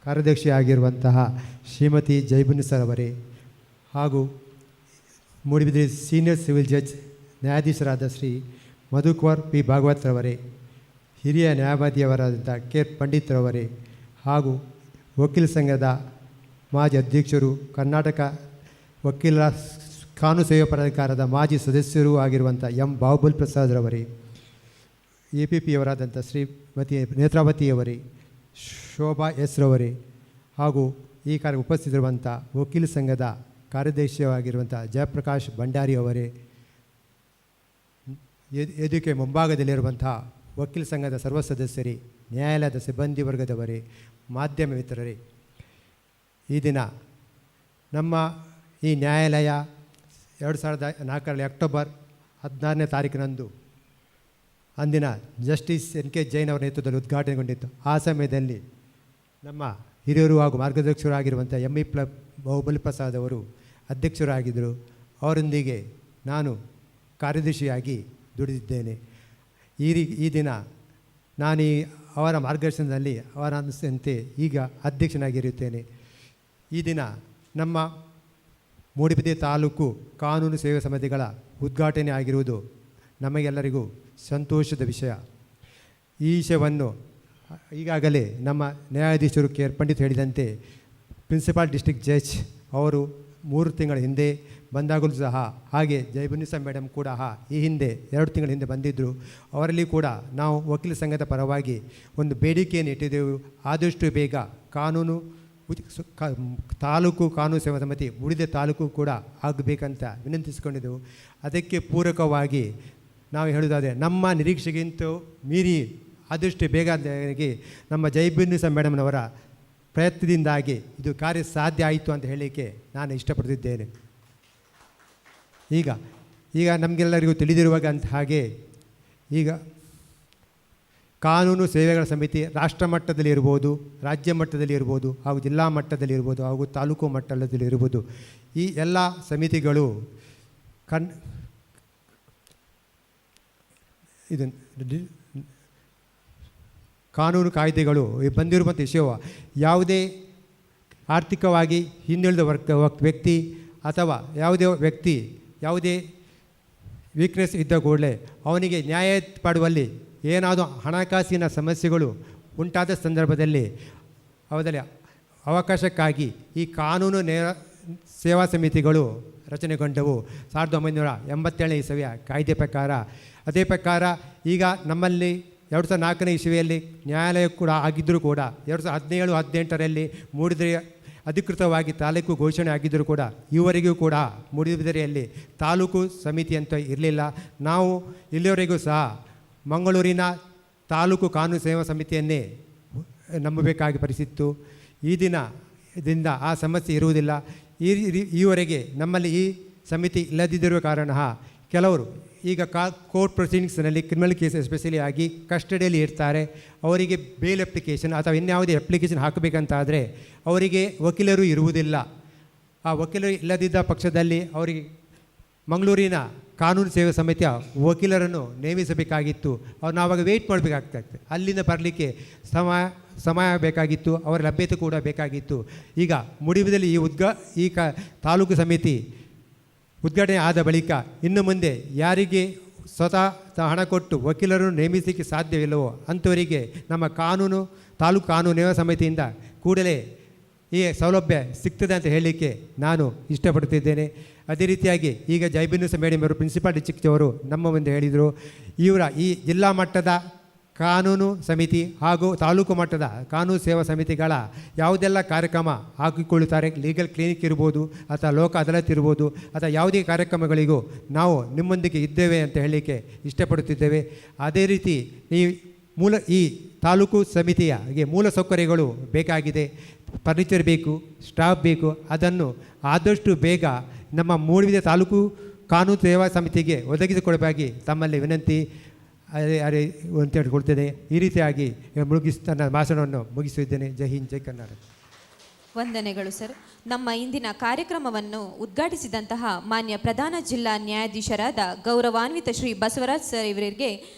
ಕಾರ್ಯದರ್ಶಿಯಾಗಿರುವಂತಹ ಶ್ರೀಮತಿ ಜೈಬುನ್ನಿಸರ್ ಅವರೇ ಹಾಗೂ ಮೂಡಬಿದ್ರೆ ಸೀನಿಯರ್ ಸಿವಿಲ್ ಜಡ್ಜ್ ನ್ಯಾಯಾಧೀಶರಾದ ಶ್ರೀ ಮಧುಕುಮಾರ್ ಪಿ ಭಾಗವತ್ರವರೇ, ಹಿರಿಯ ನ್ಯಾಯವಾದಿಯವರಾದಂಥ ಕೆ ಪಂಡಿತ್ರವರೇ ಹಾಗೂ ವಕೀಲ ಸಂಘದ ಮಾಜಿ ಅಧ್ಯಕ್ಷರು, ಕರ್ನಾಟಕ ವಕೀಲರ ಕಾನೂನು ಸೇವಾ ಪ್ರಾಧಿಕಾರದ ಮಾಜಿ ಸದಸ್ಯರೂ ಆಗಿರುವಂಥ ಎಂ ಬಾಹುಬಲ್ ಪ್ರಸಾದ್ರವರೇ, APP-ಯವರಾದಂಥ ಶ್ರೀಮತಿ ನೇತ್ರಾವತಿಯವರೇ, ಶೋಭಾ ಎಸ್ ರವರೇ ಹಾಗೂ ಈ ಕಾರ್ಯ ಉಪಸ್ಥಿತರಿರುವಂಥ ವಕೀಲ ಸಂಘದ ಕಾರ್ಯದರ್ಶಿಯಾಗಿರುವಂಥ ಜಯಪ್ರಕಾಶ್ ಭಂಡಾರಿ ಅವರೇ, ವೇದಿಕೆ ಮುಂಭಾಗದಲ್ಲಿರುವಂಥ ವಕೀಲ ಸಂಘದ ಸರ್ವ ಸದಸ್ಯರೇ, ನ್ಯಾಯಾಲಯದ ಸಿಬ್ಬಂದಿ ವರ್ಗದವರೇ, ಮಾಧ್ಯಮ ಮಿತ್ರರೇ, ಈ ದಿನ ನಮ್ಮ ಈ ನ್ಯಾಯಾಲಯ 2004 ಅಕ್ಟೋಬರ್ 16ನೇ ತಾರೀಕಿನಂದು ಅಂದಿನ ಜಸ್ಟಿಸ್ NK ಜೈನ್ ಅವರ ನೇತೃತ್ವದಲ್ಲಿ ಉದ್ಘಾಟನೆಗೊಂಡಿತ್ತು. ಆ ಸಮಯದಲ್ಲಿ ನಮ್ಮ ಹಿರಿಯರು ಹಾಗೂ ಮಾರ್ಗದರ್ಶಕರಾಗಿರುವಂಥ ME ಬಾಹುಬಲಿ ಪ್ರಸಾದ್ ಅವರು ಅಧ್ಯಕ್ಷರಾಗಿದ್ದರು. ಅವರೊಂದಿಗೆ ನಾನು ಕಾರ್ಯದರ್ಶಿಯಾಗಿ ದುಡಿದಿದ್ದೇನೆ. ಈ ದಿನ ನಾನು ಅವರ ಮಾರ್ಗದರ್ಶನದಲ್ಲಿ ಅವರ ಅನುಸಂತೆ ಈಗ ಅಧ್ಯಕ್ಷನಾಗಿರುತ್ತೇನೆ. ಈ ದಿನ ನಮ್ಮ ಮೂಡಬಿದ್ರೆ ತಾಲೂಕು ಕಾನೂನು ಸೇವಾ ಸಮಿತಿಗಳ ಉದ್ಘಾಟನೆ ಆಗಿರುವುದು ನಮಗೆಲ್ಲರಿಗೂ ಸಂತೋಷದ ವಿಷಯ. ಈ ವಿಷಯವನ್ನು ಈಗಾಗಲೇ ನಮ್ಮ ನ್ಯಾಯಾಧೀಶರು ಕೆ ಪಂಡಿತ್ ಹೇಳಿದಂತೆ ಪ್ರಿನ್ಸಿಪಾಲ್ ಡಿಸ್ಟ್ರಿಕ್ಟ್ ಜಡ್ಜ್ ಅವರು 3 ತಿಂಗಳ ಹಿಂದೆ ಬಂದಾಗಲೂ ಸಹ, ಹಾಗೆ ಜೈಬುನ್ನಿಸಾ ಮೇಡಮ್ ಕೂಡ ಈ ಹಿಂದೆ 2 ತಿಂಗಳ ಹಿಂದೆ ಬಂದಿದ್ದರು. ಅವರಲ್ಲಿ ಕೂಡ ನಾವು ವಕೀಲ ಸಂಘದ ಪರವಾಗಿ ಒಂದು ಬೇಡಿಕೆಯನ್ನು ಇಟ್ಟಿದ್ದೆವು. ಆದಷ್ಟು ಬೇಗ ಕಾನೂನು ತಾಲೂಕು ಕಾನೂನು ಸೇವಾ ಸಮಿತಿ ಮೂಡಿದ ತಾಲೂಕು ಕೂಡ ಆಗಬೇಕಂತ ವಿನಂತಿಸಿಕೊಂಡಿದ್ದೆವು. ಅದಕ್ಕೆ ಪೂರಕವಾಗಿ ನಾವು ಹೇಳುವುದಾದರೆ ನಮ್ಮ ನಿರೀಕ್ಷೆಗಿಂತ ಮೀರಿ ಆದಷ್ಟು ಬೇಗ ನಮ್ಮ ಜೈಬುನ್ನಿಸಾ ಮೇಡಮ್ನವರ ಪ್ರಯತ್ನದಿಂದಾಗಿ ಇದು ಕಾರ್ಯ ಸಾಧ್ಯ ಆಯಿತು ಅಂತ ಹೇಳಲಿಕ್ಕೆ ನಾನು ಇಷ್ಟಪಡ್ತಿದ್ದೇನೆ. ಈಗ ನಮಗೆಲ್ಲರಿಗೂ ತಿಳಿದಿರುವಾಗ ಅಂತ ಹಾಗೆ ಈಗ ಕಾನೂನು ಸೇವೆಗಳ ಸಮಿತಿ ರಾಷ್ಟ್ರ ಮಟ್ಟದಲ್ಲಿ ಇರ್ಬೋದು, ರಾಜ್ಯ ಮಟ್ಟದಲ್ಲಿ ಇರ್ಬೋದು, ಹಾಗೂ ಜಿಲ್ಲಾ ಮಟ್ಟದಲ್ಲಿ ಇರ್ಬೋದು, ಹಾಗೂ ತಾಲೂಕು ಮಟ್ಟದಲ್ಲಿ ಇರ್ಬೋದು. ಈ ಎಲ್ಲ ಸಮಿತಿಗಳು ಇದು ಕಾನೂನು ಕಾಯ್ದೆಗಳು ಬಂದಿರುವಂಥ ವಿಷಯವ ಯಾವುದೇ ಆರ್ಥಿಕವಾಗಿ ಹಿಂದುಳಿದ ವ್ಯಕ್ತಿ ಅಥವಾ ಯಾವುದೇ ವ್ಯಕ್ತಿ ಯಾವುದೇ ವೀಕ್ನೆಸ್ ಇದ್ದ ಕೂಡಲೇ ಅವನಿಗೆ ನ್ಯಾಯ ಪಡುವಲ್ಲಿ ಏನಾದರೂ ಹಣಕಾಸಿನ ಸಮಸ್ಯೆಗಳು ಉಂಟಾದ ಸಂದರ್ಭದಲ್ಲಿ ಅವರಲ್ಲಿ ಅವಕಾಶಕ್ಕಾಗಿ ಈ ಕಾನೂನು ಸೇವಾ ಸಮಿತಿಗಳು ರಚನೆಗೊಂಡವು 1987ನೇ ಇಸವಿಯ ಕಾಯ್ದೆ ಪ್ರಕಾರ. ಅದೇ ಪ್ರಕಾರ ಈಗ ನಮ್ಮಲ್ಲಿ 2004ನೇ ಇಸವಿಯಲ್ಲಿ ನ್ಯಾಯಾಲಯ ಕೂಡ ಆಗಿದ್ದರೂ ಕೂಡ 2017-18ರಲ್ಲಿ ಮೂಡಿಬಿದ್ರೆ ಅಧಿಕೃತವಾಗಿ ತಾಲೂಕು ಘೋಷಣೆ ಆಗಿದ್ದರೂ ಕೂಡ ಈವರೆಗೂ ಕೂಡ ಮೂಡಿಬಿದಿರೆಯಲ್ಲಿ ತಾಲೂಕು ಸಮಿತಿ ಅಂತ ಇರಲಿಲ್ಲ. ನಾವು ಇಲ್ಲಿವರೆಗೂ ಸಹ ಮಂಗಳೂರಿನ ತಾಲೂಕು ಕಾನೂನು ಸೇವಾ ಸಮಿತಿಯನ್ನೇ ನಂಬಬೇಕಾಗಿ ಪರಿಸ್ಥಿತ್ತು. ಈ ದಿನದಿಂದ ಆ ಸಮಸ್ಯೆ ಇರುವುದಿಲ್ಲ. ಈವರೆಗೆ ನಮ್ಮಲ್ಲಿ ಈ ಸಮಿತಿ ಇಲ್ಲದಿದ್ದರೂ ಕಾರಣ ಕೆಲವರು ಈಗ ಕೋರ್ಟ್ ಪ್ರೊಸೀಡಿಂಗ್ಸ್ನಲ್ಲಿ ಕ್ರಿಮಿನಲ್ ಕೇಸ್ ಎಸ್ಪೆಷಲಿ ಆಗಿ ಕಸ್ಟಡಿಯಲ್ಲಿ ಇರ್ತಾರೆ. ಅವರಿಗೆ ಬೇಲ್ ಅಪ್ಲಿಕೇಶನ್ ಅಥವಾ ಇನ್ಯಾವುದೇ ಅಪ್ಲಿಕೇಶನ್ ಹಾಕಬೇಕಂತಾದರೆ ಅವರಿಗೆ ವಕೀಲರು ಇರುವುದಿಲ್ಲ. ಆ ವಕೀಲರು ಇಲ್ಲದಿದ್ದ ಪಕ್ಷದಲ್ಲಿ ಅವರಿಗೆ ಮಂಗಳೂರಿನ ಕಾನೂನು ಸೇವಾ ಸಮಿತಿಯ ವಕೀಲರನ್ನು ನೇಮಿಸಬೇಕಾಗಿತ್ತು. ಅವ್ರು ನಾವಾಗ ವೆಯ್ಟ್ ಮಾಡಬೇಕಾಗ್ತಾಯಿತ್ತು. ಅಲ್ಲಿಂದ ಬರಲಿಕ್ಕೆ ಸಮಯ ಬೇಕಾಗಿತ್ತು, ಅವರ ಲಭ್ಯತೆ ಕೂಡ ಬೇಕಾಗಿತ್ತು. ಈಗ ಮೂಡಿಬಿದ್ರೆಯಲ್ಲಿ ಈ ತಾಲೂಕು ಸಮಿತಿ ಉದ್ಘಾಟನೆ ಆದ ಬಳಿಕ ಇನ್ನು ಮುಂದೆ ಯಾರಿಗೆ ಸ್ವತಃ ಹಣ ಕೊಟ್ಟು ವಕೀಲರನ್ನು ನೇಮಿಸಲಿಕ್ಕೆ ಸಾಧ್ಯವಿಲ್ಲವೋ ಅಂಥವರಿಗೆ ನಮ್ಮ ತಾಲೂಕು ಕಾನೂನು ಸೇವಾ ಸಮಿತಿಯಿಂದ ಕೂಡಲೇ ಈ ಸೌಲಭ್ಯ ಸಿಗ್ತದೆ ಅಂತ ಹೇಳಲಿಕ್ಕೆ ನಾನು ಇಷ್ಟಪಡ್ತಿದ್ದೇನೆ. ಅದೇ ರೀತಿಯಾಗಿ ಈಗ ಜೈಬುನ್ನಿಸಾ ಮೇಡಮ್ ಅವರು ಪ್ರಿನ್ಸಿಪಾಲ್ ಡಿಸ್ಟ್ರಿಕ್ಟ್ ಅವರು ನಮ್ಮ ಮುಂದೆ ಹೇಳಿದರು, ಇವರ ಈ ಜಿಲ್ಲಾ ಮಟ್ಟದ ಕಾನೂನು ಸಮಿತಿ ಹಾಗೂ ತಾಲೂಕು ಮಟ್ಟದ ಕಾನೂನು ಸೇವಾ ಸಮಿತಿಗಳ ಯಾವುದೆಲ್ಲ ಕಾರ್ಯಕ್ರಮ ಹಾಕಿಕೊಳ್ಳುತ್ತಾರೆ, ಲೀಗಲ್ ಕ್ಲಿನಿಕ್ ಇರ್ಬೋದು ಅಥವಾ ಲೋಕ ಅದಾಲತ್ ಇರ್ಬೋದು ಅಥವಾ ಯಾವುದೇ ಕಾರ್ಯಕ್ರಮಗಳಿಗೂ ನಾವು ನಿಮ್ಮೊಂದಿಗೆ ಇದ್ದೇವೆ ಅಂತ ಹೇಳಲಿಕ್ಕೆ ಇಷ್ಟಪಡುತ್ತಿದ್ದೇವೆ. ಅದೇ ರೀತಿ ಈ ತಾಲೂಕು ಸಮಿತಿಗೆ ಮೂಲ ಸೌಕರ್ಯಗಳು ಬೇಕಾಗಿದೆ. ಫರ್ನಿಚರ್ ಬೇಕು, ಸ್ಟಾಫ್ ಬೇಕು. ಅದನ್ನು ಆದಷ್ಟು ಬೇಗ ನಮ್ಮ ಮೂಡಬಿದ್ರೆ ತಾಲೂಕು ಕಾನೂನು ಸೇವಾ ಸಮಿತಿಗೆ ಒದಗಿಸಿಕೊಡಬೇಕಾಗಿ ತಮ್ಮಲ್ಲಿ ವಿನಂತಿ ಅಂತ ಹೇಳಿಕೊಳ್ತೇನೆ. ಈ ರೀತಿಯಾಗಿ ನನ್ನ ಭಾಷಣವನ್ನು ಮುಗಿಸಿದ್ದೇನೆ. ಜೈ ಹಿಂದ್, ಜೈ ಕರ್ನಾಟಕ. ವಂದನೆಗಳು ಸರ್. ನಮ್ಮ ಇಂದಿನ ಕಾರ್ಯಕ್ರಮವನ್ನು ಉದ್ಘಾಟಿಸಿದಂತಹ ಮಾನ್ಯ ಪ್ರಧಾನ ಜಿಲ್ಲಾ ನ್ಯಾಯಾಧೀಶರಾದ ಗೌರವಾನ್ವಿತ ಶ್ರೀ ಬಸವರಾಜ್ ಸರ್ ಇವರಿಗೆ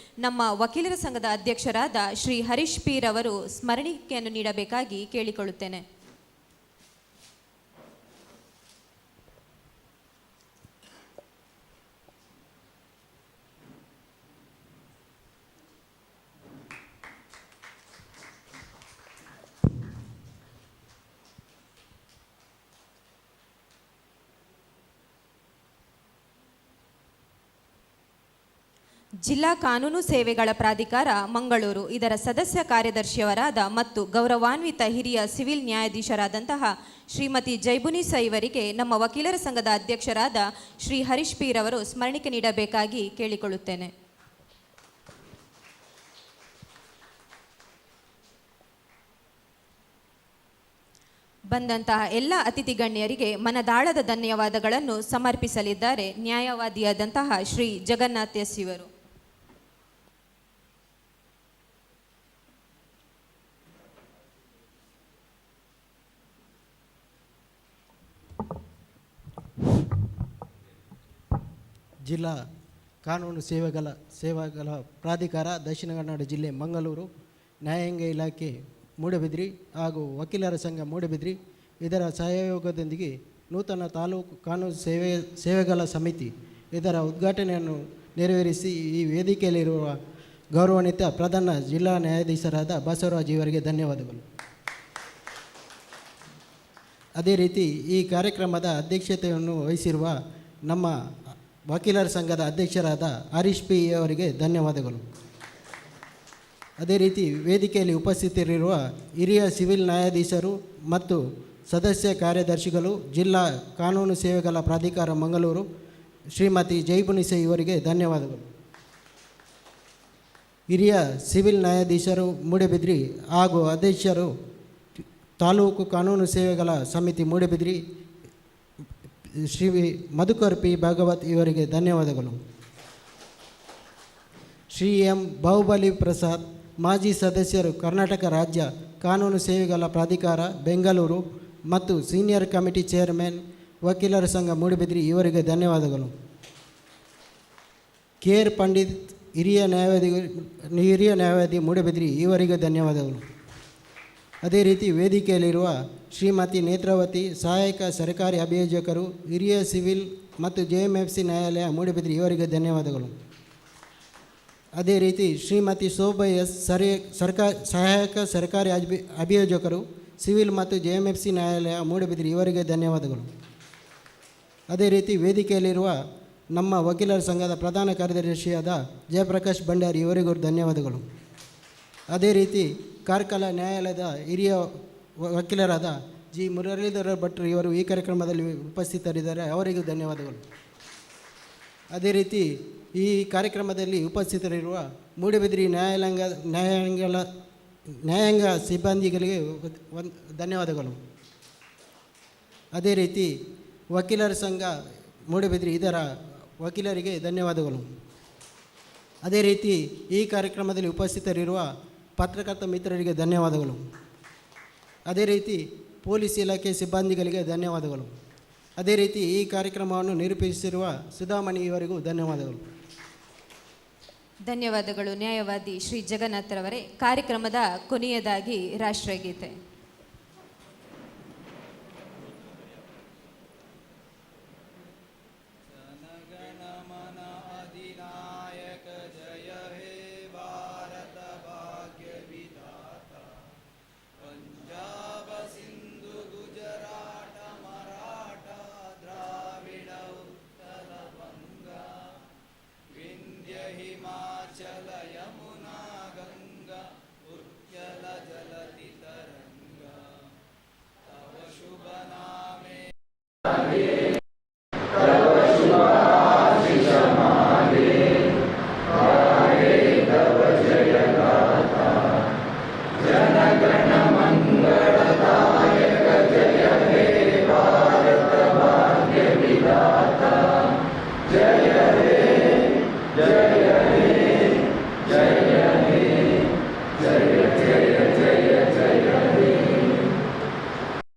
ನಮ್ಮ ವಕೀಲರ ಸಂಘದ ಅಧ್ಯಕ್ಷರಾದ ಶ್ರೀ ಹರೀಶ್ ಪಿ ರವರು ಸ್ಮರಣಿಕೆಯನ್ನು ನೀಡಬೇಕಾಗಿ ಕೇಳಿಕೊಳ್ಳುತ್ತೇನೆ. ಜಿಲ್ಲಾ ಕಾನೂನು ಸೇವೆಗಳ ಪ್ರಾಧಿಕಾರ ಮಂಗಳೂರು ಇದರ ಸದಸ್ಯ ಕಾರ್ಯದರ್ಶಿಯವರಾದ ಮತ್ತು ಗೌರವಾನ್ವಿತ ಹಿರಿಯ ಸಿವಿಲ್ ನ್ಯಾಯಾಧೀಶರಾದಂತಹ ಶ್ರೀಮತಿ ಜೈಬುನಿಸಾ ಇವರಿಗೆ ನಮ್ಮ ವಕೀಲರ ಸಂಘದ ಅಧ್ಯಕ್ಷರಾದ ಶ್ರೀ ಹರೀಶ್ ಪಿ ರವರು ಸ್ಮರಣಿಕೆ ನೀಡಬೇಕಾಗಿ ಕೇಳಿಕೊಳ್ಳುತ್ತೇನೆ. ಬಂದಂತಹ ಎಲ್ಲ ಅತಿಥಿ ಗಣ್ಯರಿಗೆ ಮನದಾಳದ ಧನ್ಯವಾದಗಳನ್ನು ಸಮರ್ಪಿಸಲಿದ್ದಾರೆ ನ್ಯಾಯವಾದಿಯಾದಂತಹ ಶ್ರೀ ಜಗನ್ನಾಥ್ ಎಸ್ ಇವರು. ಜಿಲ್ಲಾ ಕಾನೂನು ಸೇವೆಗಳ ಪ್ರಾಧಿಕಾರ ದಕ್ಷಿಣ ಕನ್ನಡ ಜಿಲ್ಲೆ ಮಂಗಳೂರು, ನ್ಯಾಯಾಂಗ ಇಲಾಖೆ ಮೂಡಬಿದ್ರಿ ಹಾಗೂ ವಕೀಲರ ಸಂಘ ಮೂಡಬಿದ್ರಿ ಇದರ ಸಹಯೋಗದೊಂದಿಗೆ ನೂತನ ತಾಲೂಕು ಕಾನೂನು ಸೇವೆಗಳ ಸಮಿತಿ ಇದರ ಉದ್ಘಾಟನೆಯನ್ನು ನೆರವೇರಿಸಿ ಈ ವೇದಿಕೆಯಲ್ಲಿರುವ ಗೌರವಾನ್ವಿತ ಪ್ರಧಾನ ಜಿಲ್ಲಾ ನ್ಯಾಯಾಧೀಶರಾದ ಬಸವರಾಜ್ ಇವರಿಗೆ ಧನ್ಯವಾದಗಳು. ಅದೇ ರೀತಿ ಈ ಕಾರ್ಯಕ್ರಮದ ಅಧ್ಯಕ್ಷತೆಯನ್ನು ವಹಿಸಿರುವ ನಮ್ಮ ವಕೀಲರ ಸಂಘದ ಅಧ್ಯಕ್ಷರಾದ ಹರೀಶ್ ಪಿ ಅವರಿಗೆ ಧನ್ಯವಾದಗಳು. ಅದೇ ರೀತಿ ವೇದಿಕೆಯಲ್ಲಿ ಉಪಸ್ಥಿತರಿರುವ ಹಿರಿಯ ಸಿವಿಲ್ ನ್ಯಾಯಾಧೀಶರು ಮತ್ತು ಸದಸ್ಯ ಕಾರ್ಯದರ್ಶಿಗಳು, ಜಿಲ್ಲಾ ಕಾನೂನು ಸೇವೆಗಳ ಪ್ರಾಧಿಕಾರ ಮಂಗಳೂರು ಶ್ರೀಮತಿ ಜೈಬುನಿಸಾ ಇವರಿಗೆ ಧನ್ಯವಾದಗಳು. ಹಿರಿಯ ಸಿವಿಲ್ ನ್ಯಾಯಾಧೀಶರು ಮೂಡಬಿದ್ರಿ ಹಾಗೂ ಅಧ್ಯಕ್ಷರು ತಾಲೂಕು ಕಾನೂನು ಸೇವೆಗಳ ಸಮಿತಿ ಮೂಡಬಿದ್ರಿ ಶ್ರೀ ಮಧುಕರ್ ಪಿ ಭಾಗವತ್ ಇವರಿಗೆ ಧನ್ಯವಾದಗಳು. ಶ್ರೀ ಎಂ ಬಾಹುಬಲಿ ಪ್ರಸಾದ್ ಮಾಜಿ ಸದಸ್ಯರು, ಕರ್ನಾಟಕ ರಾಜ್ಯ ಕಾನೂನು ಸೇವೆಗಳ ಪ್ರಾಧಿಕಾರ ಬೆಂಗಳೂರು ಮತ್ತು ಸೀನಿಯರ್ ಕಮಿಟಿ ಚೇರ್ಮನ್ ವಕೀಲರ ಸಂಘ ಮೂಡಬಿದ್ರಿ ಇವರಿಗೆ ಧನ್ಯವಾದಗಳು. ಕೆ ಆರ್ ಪಂಡಿತ್ ಹಿರಿಯ ನ್ಯಾಯವಾದಿ ಮೂಡಬಿದ್ರಿ ಇವರಿಗೆ ಧನ್ಯವಾದಗಳು. ಅದೇ ರೀತಿ ವೇದಿಕೆಯಲ್ಲಿರುವ ಶ್ರೀಮತಿ ನೇತ್ರಾವತಿ ಸಹಾಯಕ ಸರ್ಕಾರಿ ಅಭಿಯೋಜಕರು, ಹಿರಿಯ ಸಿವಿಲ್ ಮತ್ತು JMFC ನ್ಯಾಯಾಲಯ ಮೂಡಬಿದ್ರಿ ಇವರಿಗೆ ಧನ್ಯವಾದಗಳು. ಅದೇ ರೀತಿ ಶ್ರೀಮತಿ ಶೋಭಾ ಎಸ್ ಸಹಾಯಕ ಸರ್ಕಾರಿ ಅಭಿಯೋಜಕರು, ಸಿವಿಲ್ ಮತ್ತು JMFC ನ್ಯಾಯಾಲಯ ಮೂಡಬಿದ್ರಿ ಇವರಿಗೆ ಧನ್ಯವಾದಗಳು. ಅದೇ ರೀತಿ ವೇದಿಕೆಯಲ್ಲಿರುವ ನಮ್ಮ ವಕೀಲರ ಸಂಘದ ಪ್ರಧಾನ ಕಾರ್ಯದರ್ಶಿಯಾದ ಜಯಪ್ರಕಾಶ್ ಭಂಡಾರಿ ಇವರಿಗೂ ಧನ್ಯವಾದಗಳು. ಅದೇ ರೀತಿ ಕಾರ್ಕಳ ನ್ಯಾಯಾಲಯದ ಹಿರಿಯ ವಕೀಲರಾದ ಜಿ ಮುರಳೀಧರ ಭಟ್ರು ಇವರು ಈ ಕಾರ್ಯಕ್ರಮದಲ್ಲಿ ಉಪಸ್ಥಿತರಿದ್ದಾರೆ, ಅವರಿಗೂ ಧನ್ಯವಾದಗಳು. ಅದೇ ರೀತಿ ಈ ಕಾರ್ಯಕ್ರಮದಲ್ಲಿ ಉಪಸ್ಥಿತರಿರುವ ಮೂಡಬಿದ್ರಿ ನ್ಯಾಯಾಂಗ ಸಿಬ್ಬಂದಿಗಳಿಗೆ ಧನ್ಯವಾದಗಳು. ಅದೇ ರೀತಿ ವಕೀಲರ ಸಂಘ ಮೂಡಬಿದ್ರಿ ಇದರ ವಕೀಲರಿಗೆ ಧನ್ಯವಾದಗಳು. ಅದೇ ರೀತಿ ಈ ಕಾರ್ಯಕ್ರಮದಲ್ಲಿ ಉಪಸ್ಥಿತರಿರುವ ಪತ್ರಕರ್ತ ಮಿತ್ರರಿಗೆ ಧನ್ಯವಾದಗಳು. ಅದೇ ರೀತಿ ಪೊಲೀಸ್ ಇಲಾಖೆ ಸಿಬ್ಬಂದಿಗಳಿಗೆ ಧನ್ಯವಾದಗಳು. ಅದೇ ರೀತಿ ಈ ಕಾರ್ಯಕ್ರಮವನ್ನು ನಿರೂಪಿಸಿರುವ ಸುಧಾಮಣಿ ಇವರಿಗೂ ಧನ್ಯವಾದಗಳು. ಧನ್ಯವಾದಗಳು ನ್ಯಾಯವಾದಿ ಶ್ರೀ ಜಗನ್ನಾಥರವರೇ. ಕಾರ್ಯಕ್ರಮದ ಕೊನೆಯದಾಗಿ ರಾಷ್ಟ್ರಗೀತೆ.